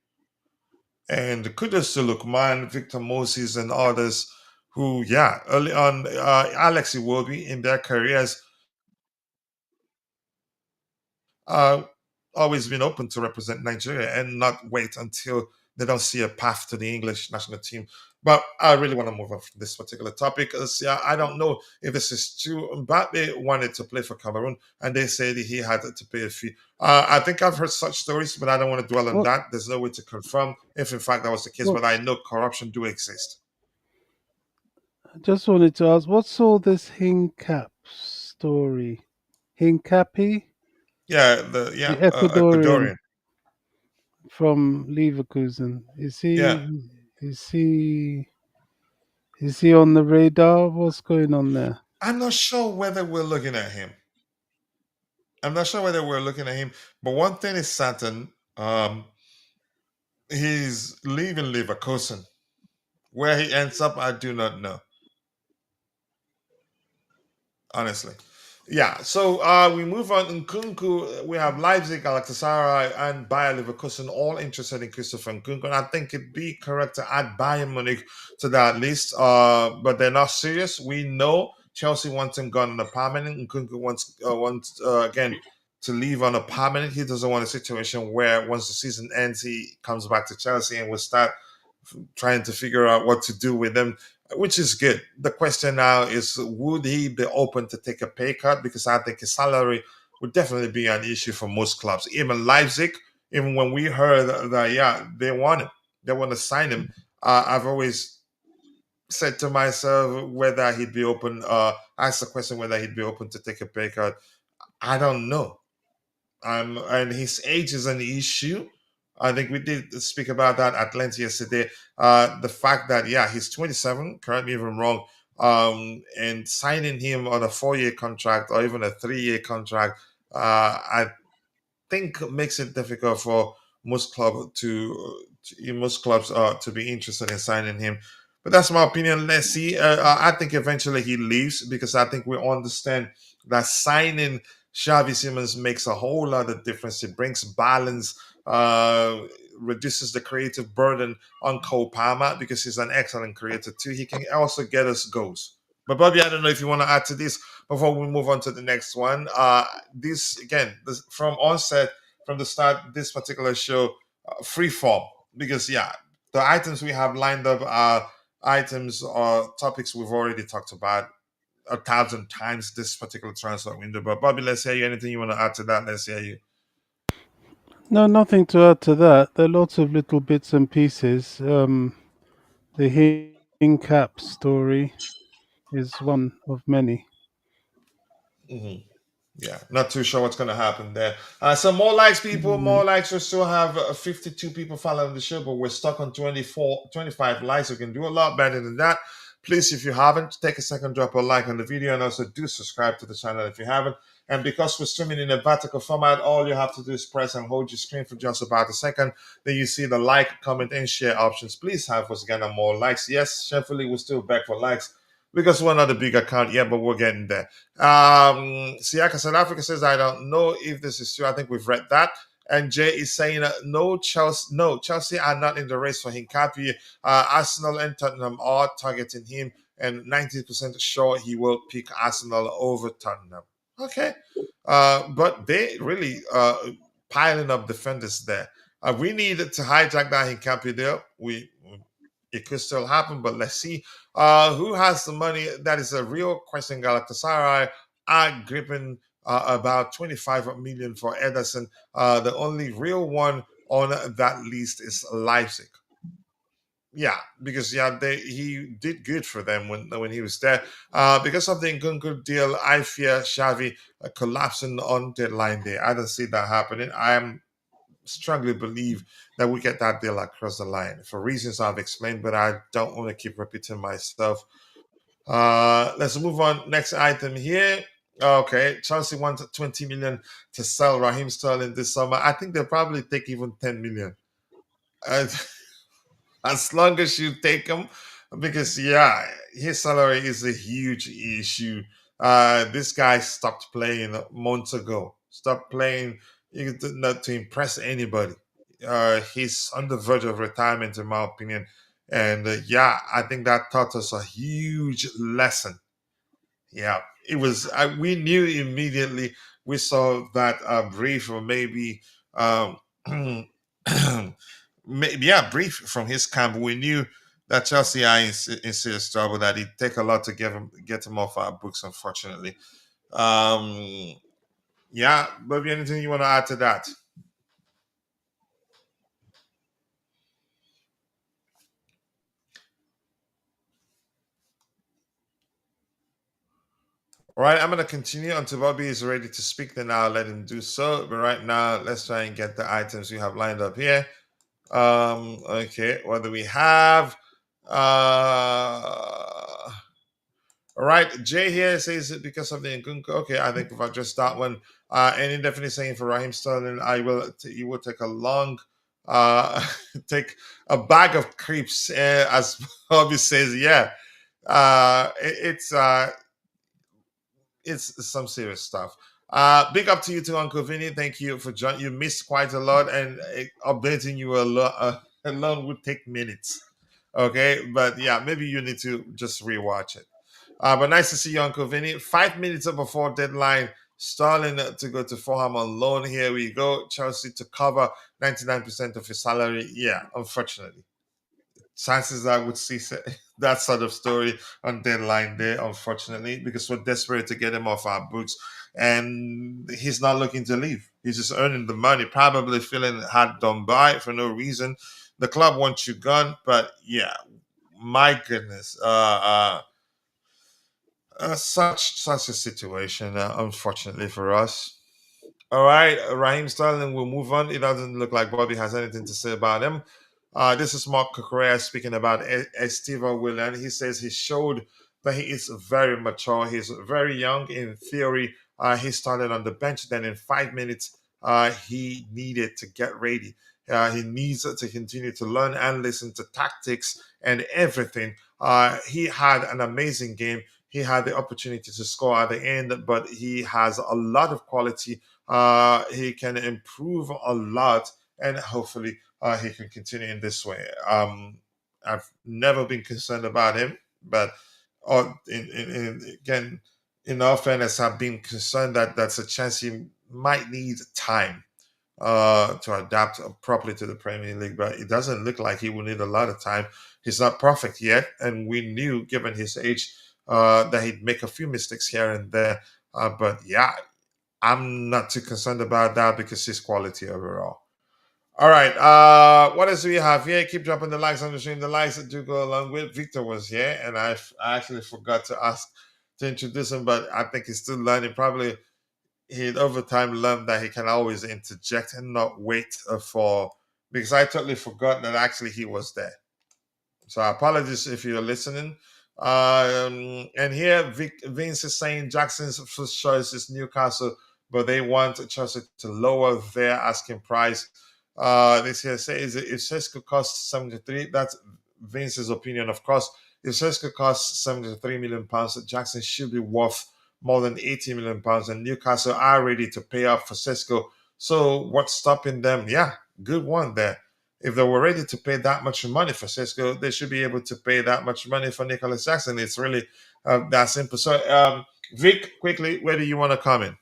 And kudos to Lukman, Victor Moses, and others who, yeah, early on, Alex Iwobi in their careers, uh, always been open to represent Nigeria and not wait until they don't see a path to the English national team. But I really want to move on from this particular topic because yeah, I don't know if this is true. Mbappe wanted to play for Cameroon and they said he had to pay a fee. I think I've heard such stories, but I don't want to dwell on What that. There's no way to confirm if in fact that was the case, but I what's know corruption do exist. I just wanted to ask, what's all this Hincap story? Hincapi, Yeah, the Ecuadorian. Ecuadorian from Leverkusen. Yeah, Is he on the radar? What's going on there? I'm not sure whether we're looking at him. I'm not sure whether we're looking at him, but one thing is certain: he's leaving Leverkusen. Where he ends up, I do not know, honestly. Yeah, so we move on. Nkunku, we have Leipzig, Galatasaray, and Bayer Leverkusen all interested in Christopher Nkunku. And I think it'd be correct to add Bayern Munich to that list, but they're not serious. We know Chelsea wants him gone on a permanent. Nkunku wants again to leave on a permanent. He doesn't want a situation where once the season ends, he comes back to Chelsea and will start trying to figure out what to do with them, which is good. The question now is, would he be open to take a pay cut? Because I think his salary would definitely be an issue for most clubs. Even Leipzig, even when we heard that, yeah, they want him, they want to sign him. I've always said to myself whether he'd be open. Ask the question whether he'd be open to take a pay cut. I don't know, and his age is an issue. I think we did speak about that at length yesterday. The fact that yeah, he's 27. Correct me if I'm wrong. And signing him on a 4-year contract or even a 3-year contract, I think makes it difficult for most clubs to be interested in signing him. But that's my opinion. Let's see. I think eventually he leaves because I think we understand that signing Xavi Simmons makes a whole lot of difference. It brings balance, uh, reduces the creative burden on Cole Palmer because he's an excellent creator too. He can also get us goals. But Bobby, I don't know if you want to add to this before we move on to the next one. This again, from onset, from the start, this particular show, free form because yeah, the items we have lined up are items or topics we've already talked about 1,000 times this particular transfer window. But Bobby, let's hear you. Anything you want to add to that? Let's hear you. No, nothing to add to that. There are lots of little bits and pieces. The Hincap story is one of many. Mhm. Yeah, not too sure what's going to happen there. So more likes, people, Mm. more likes. We still have 52 people following the show, but we're stuck on 25 likes. We can do a lot better than that. Please, if you haven't, take a second, drop a like on the video, and also do subscribe to the channel if you haven't. And because we're streaming in a vertical format, all you have to do is press and hold your screen for just about a second. Then you see the like, comment, and share options. Please have us again on more likes. Yes, shamefully, we're still back for likes because we're not a big account yet, but we're getting there. Siaka South Africa says, I don't know if this is true. I think we've read that. And Jay is saying no, Chelsea are not in the race for Hincapié. Arsenal and Tottenham are targeting him, and 90% sure he will pick Arsenal over Tottenham. Okay, but they really piling up defenders there. We need to hijack that Hincapié deal. It could still happen, but let's see. Who has the money? That is a real question. Galatasaray are gripping about 25 million for Ederson. The only real one on that list is Leipzig. Yeah, because he did good for them when he was there. Because of the Nkunku deal, I fear Xavi collapsing on deadline day. I don't see that happening. I am strongly believe that we get that deal across the line for reasons I've explained, but I don't want to keep repeating myself. Let's move on. Next item here. Okay, Chelsea wants 20 million to sell Raheem Sterling this summer. I think they'll probably take even 10 million. Uh, as long as you take him, because yeah, his salary is a huge issue. This guy stopped playing months ago. Stopped playing not to impress anybody. He's on the verge of retirement, in my opinion. And yeah, I think that taught us a huge lesson. Yeah, it was. We knew immediately. We saw that brief, or maybe, maybe yeah, brief from his camp. We knew that Chelsea are in serious trouble. That it'd take a lot to get him off our books. Unfortunately, um, yeah. But anything you want to add to that? All right, I'm going to continue until Bobby is ready to speak. Then I'll let him do so. But right now, let's try and get the items we have lined up here. Okay, what do we have? All right, Jay here says it because of the Nkunku. Okay, I think if I just start one, and indefinitely saying for Raheem Sterling, he will take a long, take a bag of creeps, as Bobby says. Yeah, it's some serious stuff. Big up to you too, Uncle Vinny. Thank you for joining. You missed quite a lot, and updating you alone would take minutes. Okay, but yeah, maybe you need to just rewatch it. But nice to see you, Uncle Vinny. 5 minutes up before deadline, Starling to go to Fulham on loan. Here we go. Chelsea to cover 99% of his salary. Yeah, unfortunately chances I would see that sort of story on deadline day, unfortunately, because we're desperate to get him off our books. And he's not looking to leave. He's just earning the money, probably feeling hard done by for no reason. The club wants you gone, but yeah, my goodness. Such a situation, unfortunately for us. All right, Raheem Sterling will move on. It doesn't look like Bobby has anything to say about him. This is Mark Correa speaking about Esteva Willian. He says he showed that he is very mature. He's very young. In theory, he started on the bench. Then in 5 minutes, he needed to get ready. He needs to continue to learn and listen to tactics and everything. He had an amazing game. He had the opportunity to score at the end, but he has a lot of quality. He can improve a lot, and hopefully he can continue in this way. I've never been concerned about him, but again, in all fairness, I've been concerned that that's a chance he might need time to adapt properly to the Premier League, but it doesn't look like he will need a lot of time. He's not perfect yet, and we knew, given his age, that he'd make a few mistakes here and there. But yeah, I'm not too concerned about that because his quality overall. All right. What else do we have here? Keep dropping the likes on the stream. The likes that do go along with. Victor was here, and I actually forgot to ask to introduce him, but I think he's still learning. Probably he'd over time learned that he can always interject and not wait for, because I totally forgot that actually he was there. So apologies if you're listening. And here Vince is saying Jackson's first choice is Newcastle, but they want Chelsea to lower their asking price. This here says if Sesko costs 73, that's Vince's opinion, of course. If Sesko costs 73 million pounds, Jackson should be worth more than 80 million pounds, and Newcastle are ready to pay up for Sesko. So what's stopping them? Yeah, good one there. If they were ready to pay that much money for Cisco, they should be able to pay that much money for Nicolas Jackson. It's really that simple. So, Vic, quickly, where do you want to come in?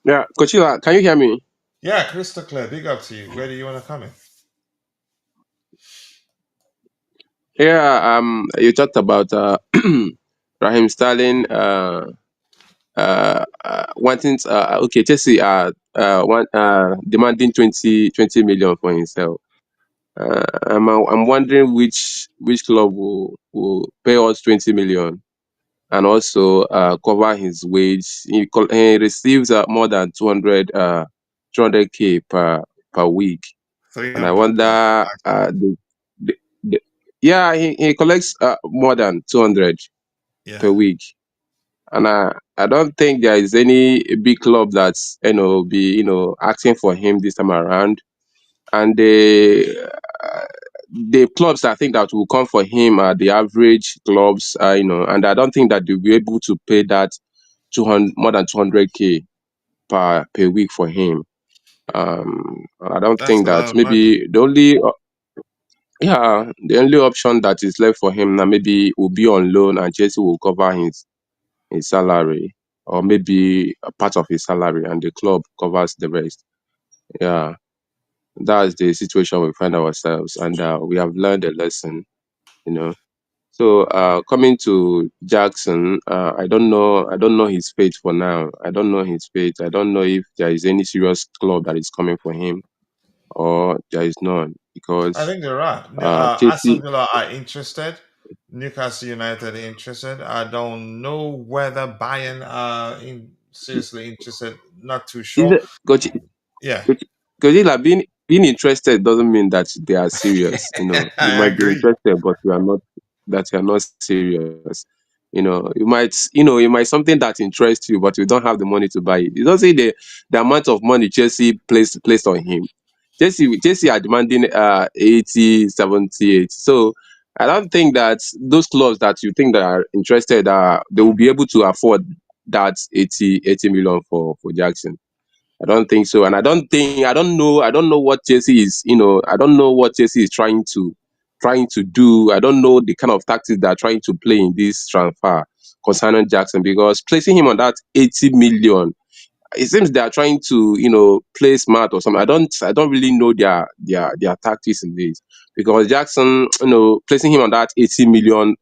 Yeah, Coachella, can you hear me? Yeah, crystal clear. Big up to you. Where do you want to come in? Yeah, you talked about Raheem Sterling, wanting okay, Chelsea demanding 20 million for himself. I'm wondering which club will pay us 20 million and also cover his wage. He receives more than 200k per week, and I 300 plus. wonder the yeah, he collects more than 200 Yeah. per week, and I don't think there is any big club that's be asking for him this time around. And the clubs I think that will come for him are the average clubs, and I don't think that they'll be able to pay that 200 more than 200k per week for him. I don't That's think a lot that of money. maybe the only option that is left for him now maybe will be on loan, and Chelsea will cover his salary, or maybe a part of his salary, and the club covers the rest. Yeah, that's the situation we find ourselves, and we have learned a lesson, you know. So coming to Jackson, I don't know his fate for now. I don't know his fate. I don't know if there is any serious club that is coming for him or there is none, I because think they're right. Aston Chelsea. Villa are interested. Newcastle United are interested. I don't know whether Bayern are seriously interested. Not too Is sure. it, Coach, Yeah, Godzilla, being interested doesn't mean that they are serious. You I might be agree. interested, but you are not serious. You might something that interests you, but you don't have the money to buy it. You don't see the amount of money Chelsea placed on him. Chelsea are demanding 80, 78. So I don't think that those clubs that you think that are interested, they will be able to afford that 80 million for Jackson. I don't think so, and I don't know what Chelsea is. I don't know what Chelsea is trying to do. I don't know the kind of tactics they're trying to play in this transfer concerning Jackson, because placing him on that 80 million, it seems they are trying to play smart or something. I don't really know their tactics in this, because Jackson, placing him on that 80 million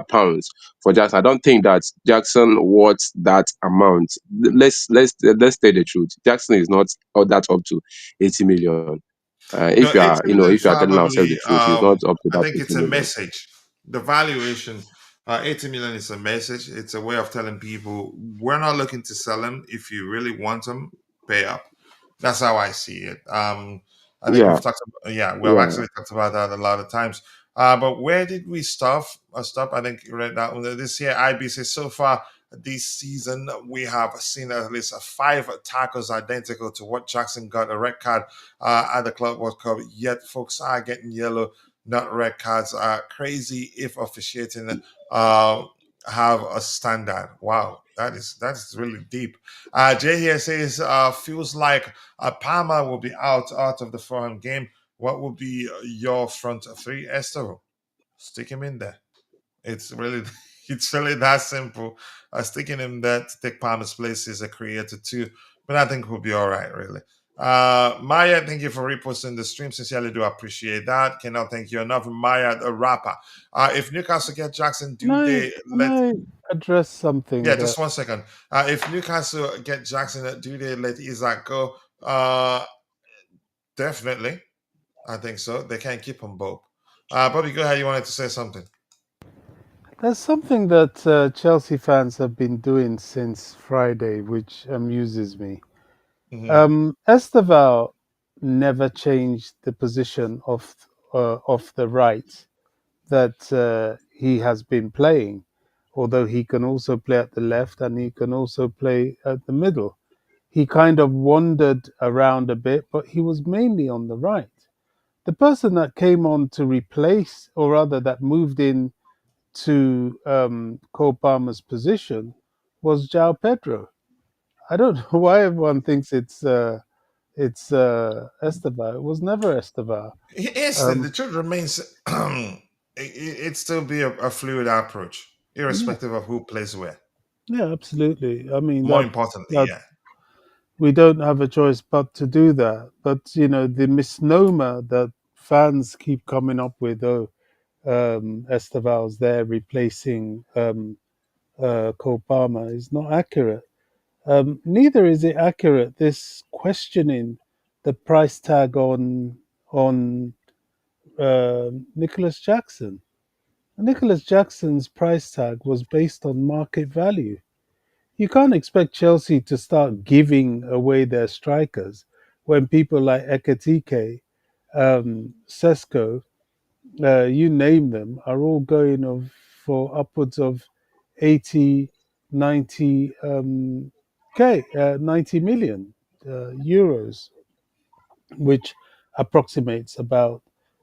pounds for Jackson. I don't think that Jackson worth that amount. Let's tell the truth. Jackson is not all that up to 80 million. No, 80 million If you are telling ourselves probably, the truth, he's not up to I that think 80 it's a million. message. The valuation, 80 million is a message. It's a way of telling people we're not looking to sell them. If you really want them, pay up. That's how I see it. I think Yeah, we've talked about, yeah, we have yeah. actually talked about that a lot of times. But where did we stop? Stop. I think you read that one. This year, IB says so far this season, we have seen at least five tackles identical to what Jackson got a red card at the Club World Cup. Yet folks are getting yellow, not red cards. Crazy if officiating uh, have a standard. Wow, that is really deep. Jay here says feels like Palmer will be out of the Fulham game. What will be your front three, Esther? Stick him in there. It's really it's really that simple. Sticking him there to take Palmer's place is a creator too, but I think we'll be all right, really. Maya, thank you for reposting the stream. Sincerely do appreciate that. Cannot thank you enough. Maya, the rapper. If Newcastle get Jackson, Can do I they can let? I address something Yeah, that just 1 second. If Newcastle get Jackson, do they let Isaac go? Definitely. I think so. They can't keep them both. Bobby, go ahead. You wanted to say something. there's something that Chelsea fans have been doing since Friday, which amuses me. Hmm. Esteval never changed the position of the right that he has been playing, although he can also play at the left and he can also play at the middle. He kind of wandered around a bit, but he was mainly on the right. The person that came on to replace, or rather that moved in to Cole Palmer's position was João Pedro. I don't know why everyone thinks it's Esteval. It was never Esteval. Instant, the Um, truth remains, it still be a fluid approach, yeah, irrespective of who plays where. yeah, absolutely. I mean More that importantly, that yeah. we don't have a choice but to do that. But the misnomer that fans keep coming up with, oh, Esteval's there replacing Cole Palmer, is not accurate. Neither is it accurate this questioning the price tag on Nicolas Jackson. Nicolas Jackson's price tag was based on market value. You can't expect Chelsea to start giving away their strikers when people like Ekatike, Sesko, you name them, are all going for upwards of 80, 90 k, 90 million euros, which approximates about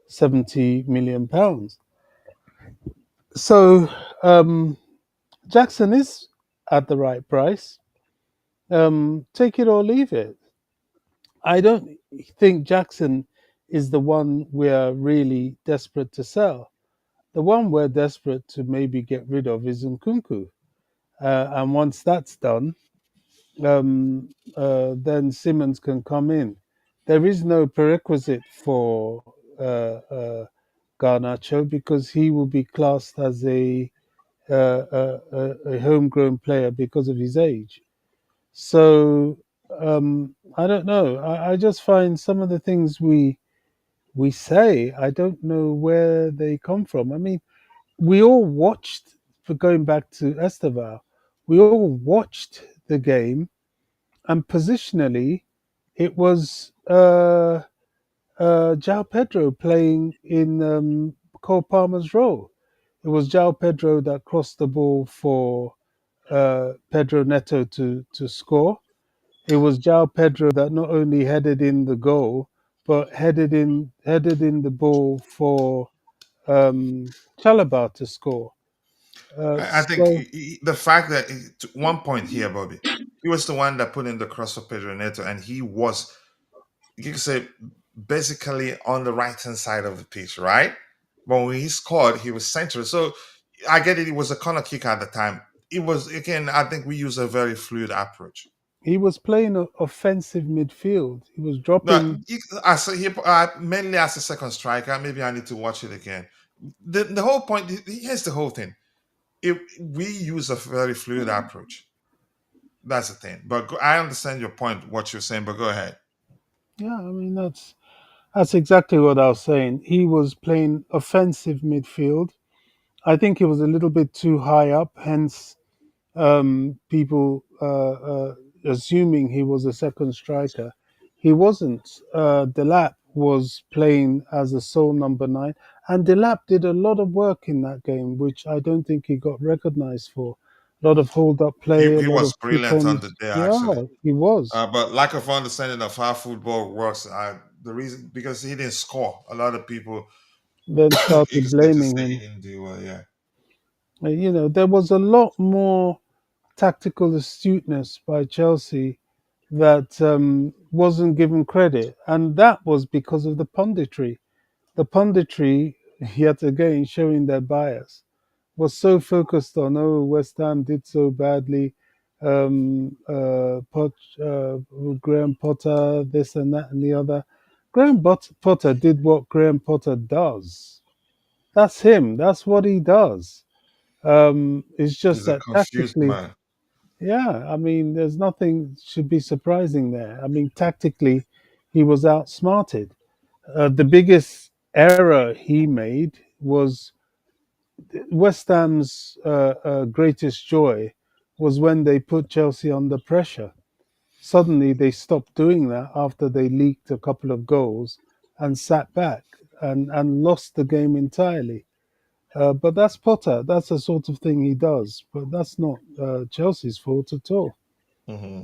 70 million pounds. So Jackson is at the right price. Take it or leave it. I don't think Jackson is the one we're really desperate to sell. The one we're desperate to maybe get rid of is Nkunku. And once that's done, then Simmons can come in. There is no prerequisite for Garnacho because he will be classed as a homegrown player because of his age. So I don't know. I just find some of the things we say, I don't know where they come from. I mean, we all watched, for going back to Esteval, we all watched the game, and positionally, it was João Pedro playing in Cole Palmer's role. It was João Pedro that crossed the ball for Pedro Neto to score. It was João Pedro that not only headed in the goal, but headed in the ball for Chalobah to score. I think So the fact that to one point here, Bobby, he was the one that put in the cross for Pedro Neto, and he was, you could say, basically on the right hand side of the pitch, right? But when he scored, he was central. So I get it. It was a corner kick at the time. It was, again, I think we use a very fluid approach. he was playing offensive midfield. He was No, dropping. as he, mainly as a second striker. Maybe I need to watch it again. The whole point, here's the whole thing. We use a very fluid approach. That's the thing. But I understand your point, what you're saying, but go ahead. Yeah, I mean that's exactly what I was saying. He was playing offensive midfield. I think he was a little bit too high up, hence people assuming he was a second striker. He wasn't. Delap was playing as a sole number 9, and Delap did a lot of work in that game, which I don't think he got recognised for. A lot of hold up play, a He lot was of chip brilliant on the ins. day, actually. Yeah, he was. But lack of understanding of how football works, the reason, because he didn't score. A lot of people, Then you started could say, to blaming say he him. didn't do well. Yeah. There was a lot more tactical astuteness by Chelsea that wasn't given credit, and that was because of the punditry. The punditry, yet again, showing their bias, was so focused on, oh, West Ham did so badly, uh, Graham Potter, this and that and the other. Potter did what Graham Potter does. That's him. That's what he does. It's just He's a that confused tactically, man. yeah, I mean, there's nothing should be surprising there. I mean, tactically, he was outsmarted. The biggest error he made was West Ham's greatest joy was when they put Chelsea under pressure. Suddenly, they stopped doing that after they leaked a couple of goals and sat back and lost the game entirely. But that's Potter. That's the sort of thing he does. But that's not Chelsea's fault at all. Hmm.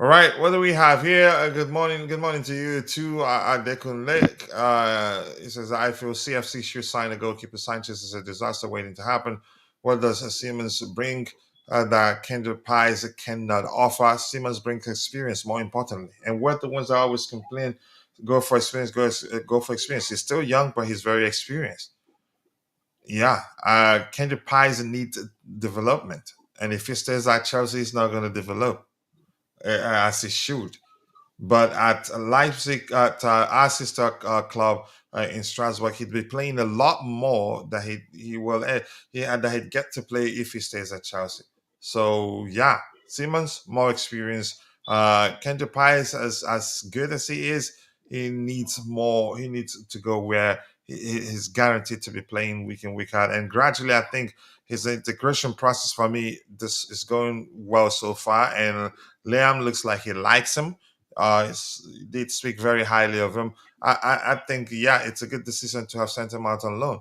All right, what do we have here? Good morning to you too. Dekun Lake. It says, I feel CFC should sign a goalkeeper. Sanchez is a disaster waiting to happen. What does Siemens bring that Kendrick Pies cannot offer? Siemens brings experience, more importantly. And we're the ones that always complain, go for experience, go for experience. He's still young, but he's very experienced. Yeah, Kendrick Pies needs development. And if he stays at Chelsea, he's not going to develop as he should. But at Leipzig, at our sister club in Strasbourg, he'd be playing a lot more that he will that he'd get to play if he stays at Chelsea. So yeah, Simmons more experience. Kendra Pies, as good as he is, he needs more. He needs to go where he's guaranteed to be playing week in week out. And gradually, I think his integration process for me this is going well so far. And Liam looks like he likes him. Did speak very highly of him. I think, yeah, it's a good decision to have sent him out on loan.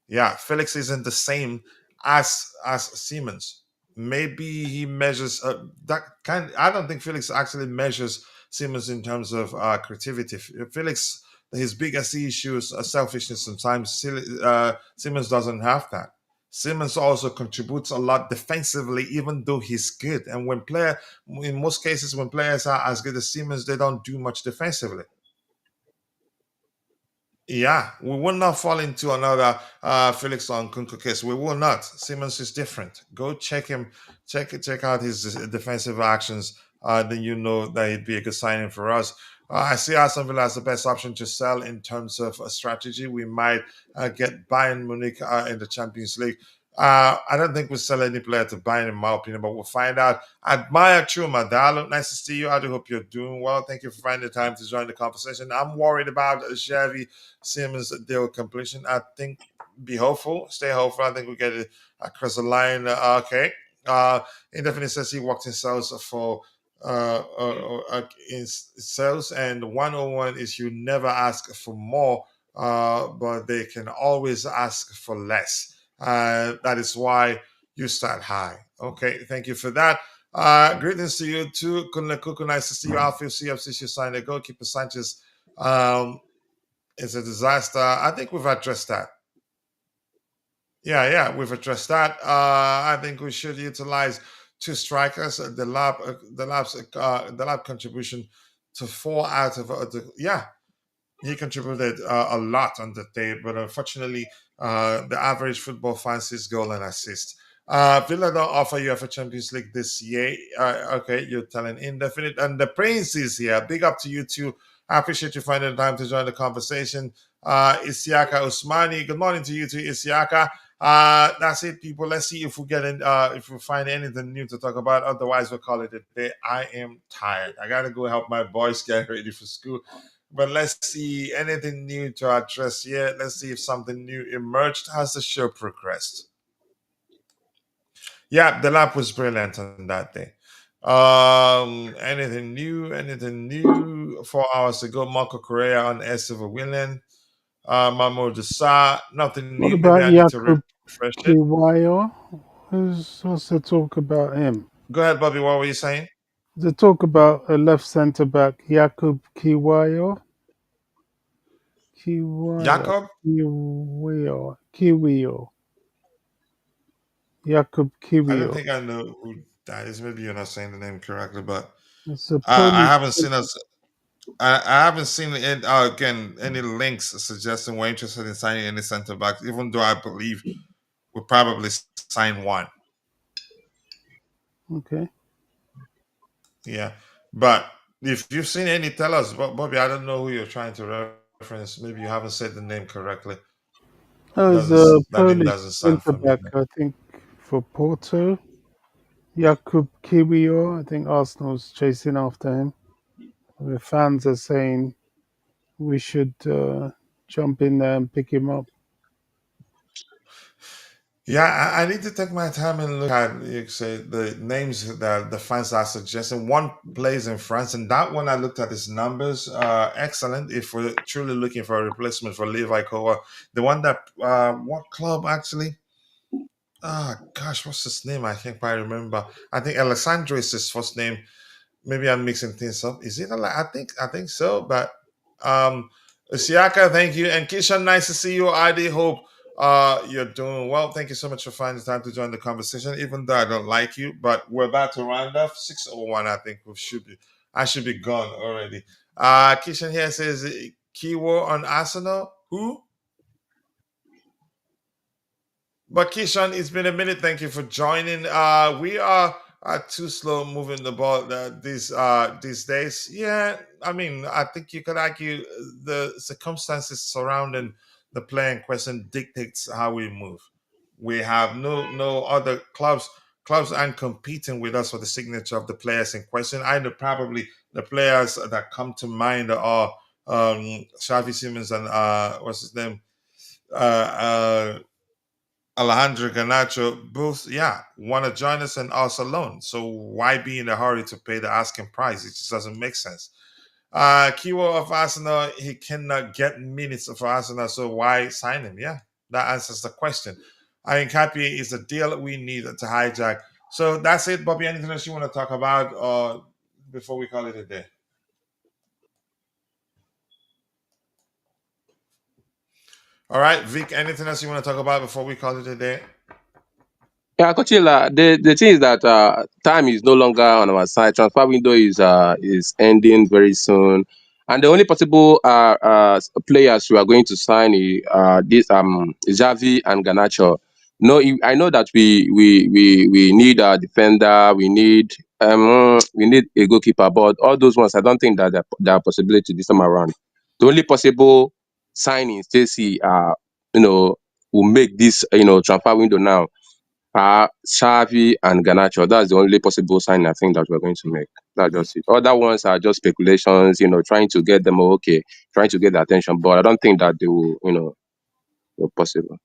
Yeah, Felix isn't the same as Siemens. Maybe he measures that kind. I don't think Felix actually measures Siemens in terms of creativity. Felix, his biggest issues are selfishness. Sometimes Siemens doesn't have that. Siemens also contributes a lot defensively, even though he's good. And in most cases, when players are as good as Siemens, they don't do much defensively. Yeah, we will not fall into another Felix on Kunku case. We will not. Simmons is different. Go check him, check out his defensive actions. Then you know that he'd be a good signing for us. I see Aston Villa as the best option to sell in terms of a strategy. We might get Bayern Munich in the Champions League. I don't think we sell any player to Bayern, in my opinion, but we'll find out. Admire Chuma Dalo. Nice to see you. I do hope you're doing well. Thank you for finding the time to join the conversation. I'm worried about Xavi Simmons deal completion. I think be hopeful, stay hopeful. I think we get it across the line. Okay. Indefinite says he worked in sales for in sales, and 101 is you never ask for more, but they can always ask for less. That is why you start high. Okay, thank you for that. Greetings to you too. Kunle Kuku, nice to see you. Alfio CFC should sign a goalkeeper Sanchez. Um, it's a disaster. I think we've addressed that. Yeah, we've addressed that. I think we should utilize two strikers. The lab contribution to four out of yeah. He contributed a lot on the day, but unfortunately, the average football fancies goal and assist. Villa don't offer UEFA Champions League this year. Okay, you're telling indefinite. And the Prince is here. Big up to you too. I appreciate you finding the time to join the conversation. Isiaka Usmani, good morning to you too, Isiaka. That's it, people. Let's see if we get in, if we find anything new to talk about. Otherwise, we'll call it a day. I am tired. I gotta go help my boys get ready for school. But let's see anything new to address here. Let's see if something new emerged. Has the show progressed? Yeah, the lap was brilliant on that day. Anything new? Anything new? 4 hours ago, Marco Correa on S over Willian. Mahmoud Sa, nothing What new. Maybe about I need to Jakub refresh it. Kiwayo? What's the talk about him? Go ahead, Bobby. What were you saying? The talk about a left centre back, Jakub Kiwayo? Kiwayo. Jakob? Kiwiyo. Jakub I don't Kiwiyo. think I know who that is. Maybe you're not saying the name correctly, but It's a I Polish. haven't seen us. I haven't seen it again any links suggesting we're interested in signing any centre backs, even though I believe we'll probably sign one. Okay. Yeah, but if you've seen any, tell us. Bobby, I don't know who you're trying to reference. Maybe you haven't said the name correctly. There's a That name Polish doesn't sound centre back, familiar. I think, for Porto. Jakub Kiwior. I think Arsenal's chasing after him. The fans are saying we should jump in there and pick him up. Yeah, I need to take my time and look at, you say, the names that the fans are suggesting. One plays in France, and that one I looked at his numbers. Excellent. If we're truly looking for a replacement for Levi Kowa, the one that what club actually? Ah, gosh, what's his name? I can't quite remember. I think Alessandro is his first name. Maybe I'm mixing things up. Is it? I think so. But Siaka, thank you, and Kishan, nice to see you. I do hope you're doing well. Thank you so much for finding time to join the conversation. Even though I don't like you, but we're about to round off 6:01. I think we should be. I should be gone already. Kishan here says keyword on Arsenal. Who? But Kishan, it's been a minute. Thank you for joining. We are too slow moving the ball these days. Yeah, I mean, I think you could argue the circumstances surrounding the player in question dictates how we move. We have no other clubs aren't competing with us for the signature of the players in question. I know probably the players that come to mind are Xavi Simmons and what's his name. Alejandro Garnacho, both, yeah, want to join us and us alone. So why be in a hurry to pay the asking price? It just doesn't make sense. Kiwo of Arsenal, he cannot get minutes of Arsenal, so why sign him? Yeah, that answers the question. I think happy is the deal we need to hijack. So that's it, Bobby. Anything else you want to talk about before we call it a day? All right, Vic, anything else you want to talk about before we call it a day? Yeah, Coachella, the thing is that time is no longer on our side. Transfer window is ending very soon, and the only possible players we are going to sign is this Xavi and Garnacho. No, I know that we need a defender, we need a goalkeeper, but all those ones I don't think that there are possibility this time around. The only possible signings they see will make this transfer window now Xavi and Garnacho. That's the only possible sign I think that we're going to make. That's just it. Other ones are just speculations, trying to get them okay, trying to get the attention, but I don't think that they will, possible.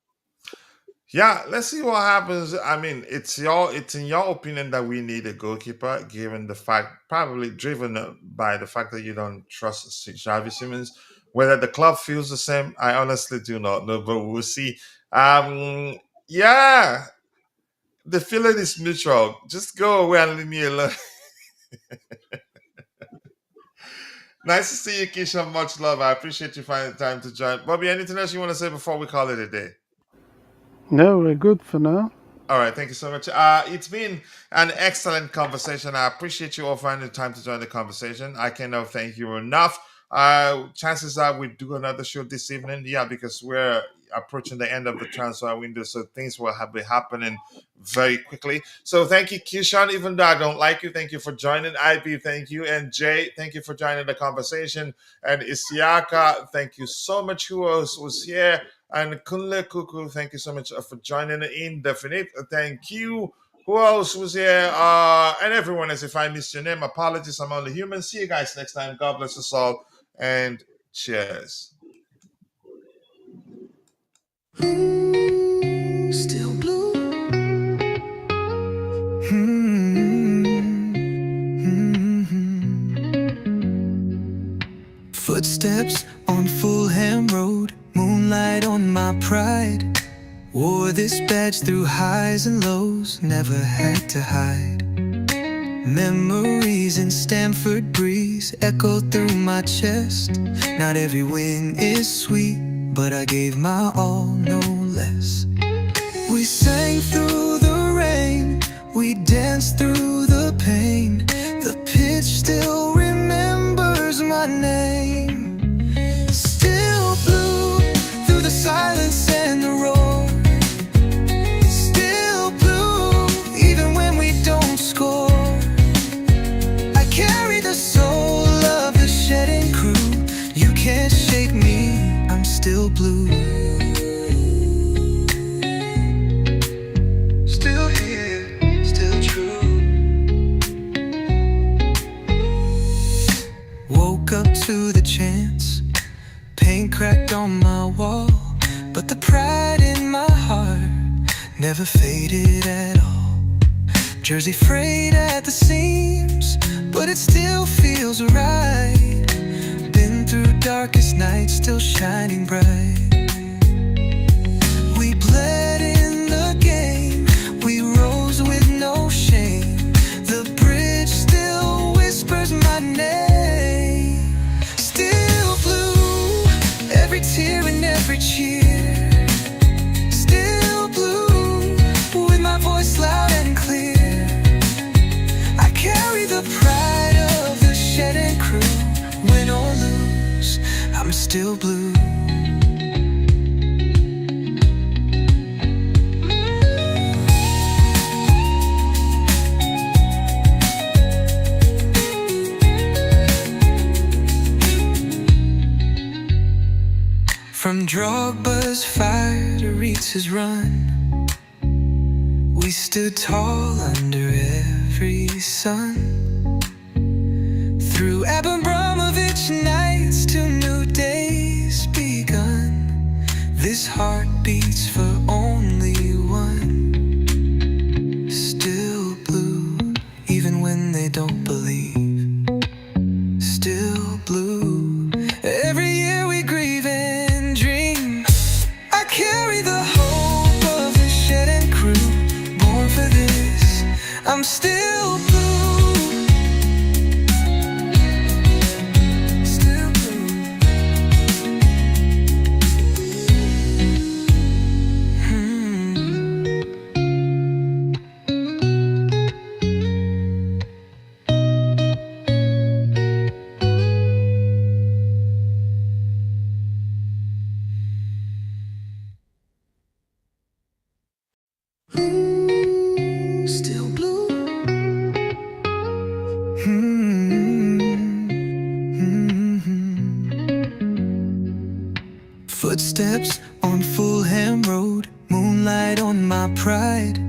Yeah, let's see what happens. I mean, it's in your opinion that we need a goalkeeper, given the fact, probably driven by the fact that you don't trust Xavi Simmons. Whether the club feels the same, I honestly do not know, but we'll see. Yeah, the feeling is mutual. Just go away and leave me alone. Nice to see you, Keisha. Much love. I appreciate you finding the time to join. Bobby, anything else you want to say before we call it a day? No, we're good for now. All right, thank you so much. It's been an excellent conversation. I appreciate you all finding the time to join the conversation. I cannot thank you enough. Chances are we do another show this evening. Yeah, because we're approaching the end of the transfer window, so things will be happening very quickly. So thank you, Kishan. Even though I don't like you, thank you for joining. IB, thank you, and Jay, thank you for joining the conversation. And Isiaka, thank you so much. Who else was here? And Kunle Kuku, thank you so much for joining in. Definite, thank you. Who else was here? And everyone else, if I missed your name, apologies. I'm only human. See you guys next time. God bless us all. And cheers. Still blue. Footsteps on Fulham Road, moonlight on my pride. Wore this badge through highs and lows, never had to hide. Memories in Stamford Breeze echo through my chest. Not every win is sweet, but I gave my all, no less. We sang through the rain, we danced through the pain. The pitch still remembers my name. Still blue through the silence and the roar. Still blue even when we don't score. I carry the soul of the shedding crew. You can't shake me, I'm still blue. Still here, still true. Woke up to the chance, paint cracked on my wall, but the pride in my heart never faded at all. Jersey frayed at the seams, but it still feels right. Been through darkest nights, still shining bright. We bled in the game, we rose with no shame. The bridge still whispers still blue. From Drogba's fire to Reetz's run, we stood tall under every sun. Through Abramovich nights to new days begun, this heart beats for only one. Still blue, even when they don't believe. Still blue, every year we grieve and dream. I carry the hope of the shed and crew, born for this, I'm still blue. Still blue. Still blue. Footsteps on Fulham Road, moonlight on my pride.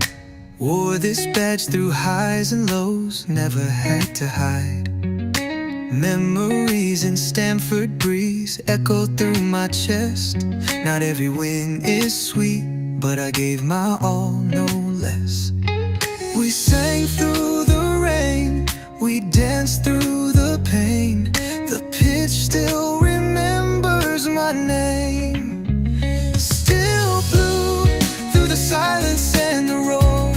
Wore this badge through highs and lows, never had to hide. Memories in Stamford Breeze echo through my chest. Not every win is sweet, but I gave my all, no less. We sang through the rain, we danced through the pain. The pitch still remembers my name. Still blue through the silence and the roar.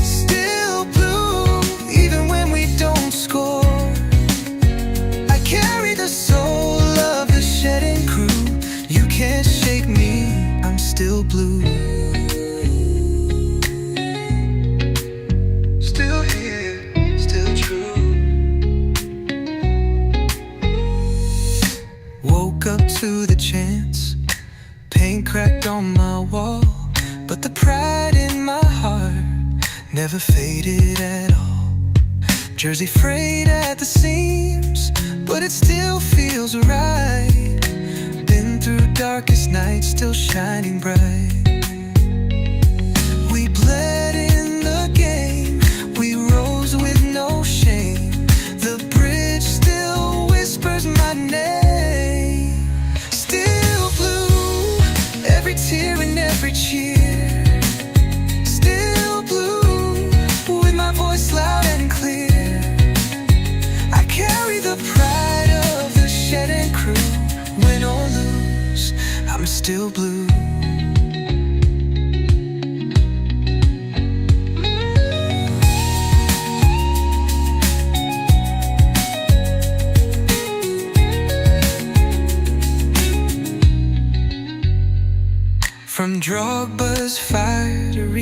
Still blue even when we don't score. I carry the soul of the shedding crew. You can't shake me, I'm still blue. Still here, still true. Woke up to the chance, paint cracked on my wall, but the pride in my heart never faded at all. Jersey frayed at the seams, but it still feels right. Been through darkest nights, still shining bright. We bled in the game, we rose with no shame. The bridge still whispers my name. Still blue, every tear and every cheer. Still blue, with my voice loud and clear. I carry the pride of the shed and crew. Win or lose, I'm still blue. From Drogba's fire to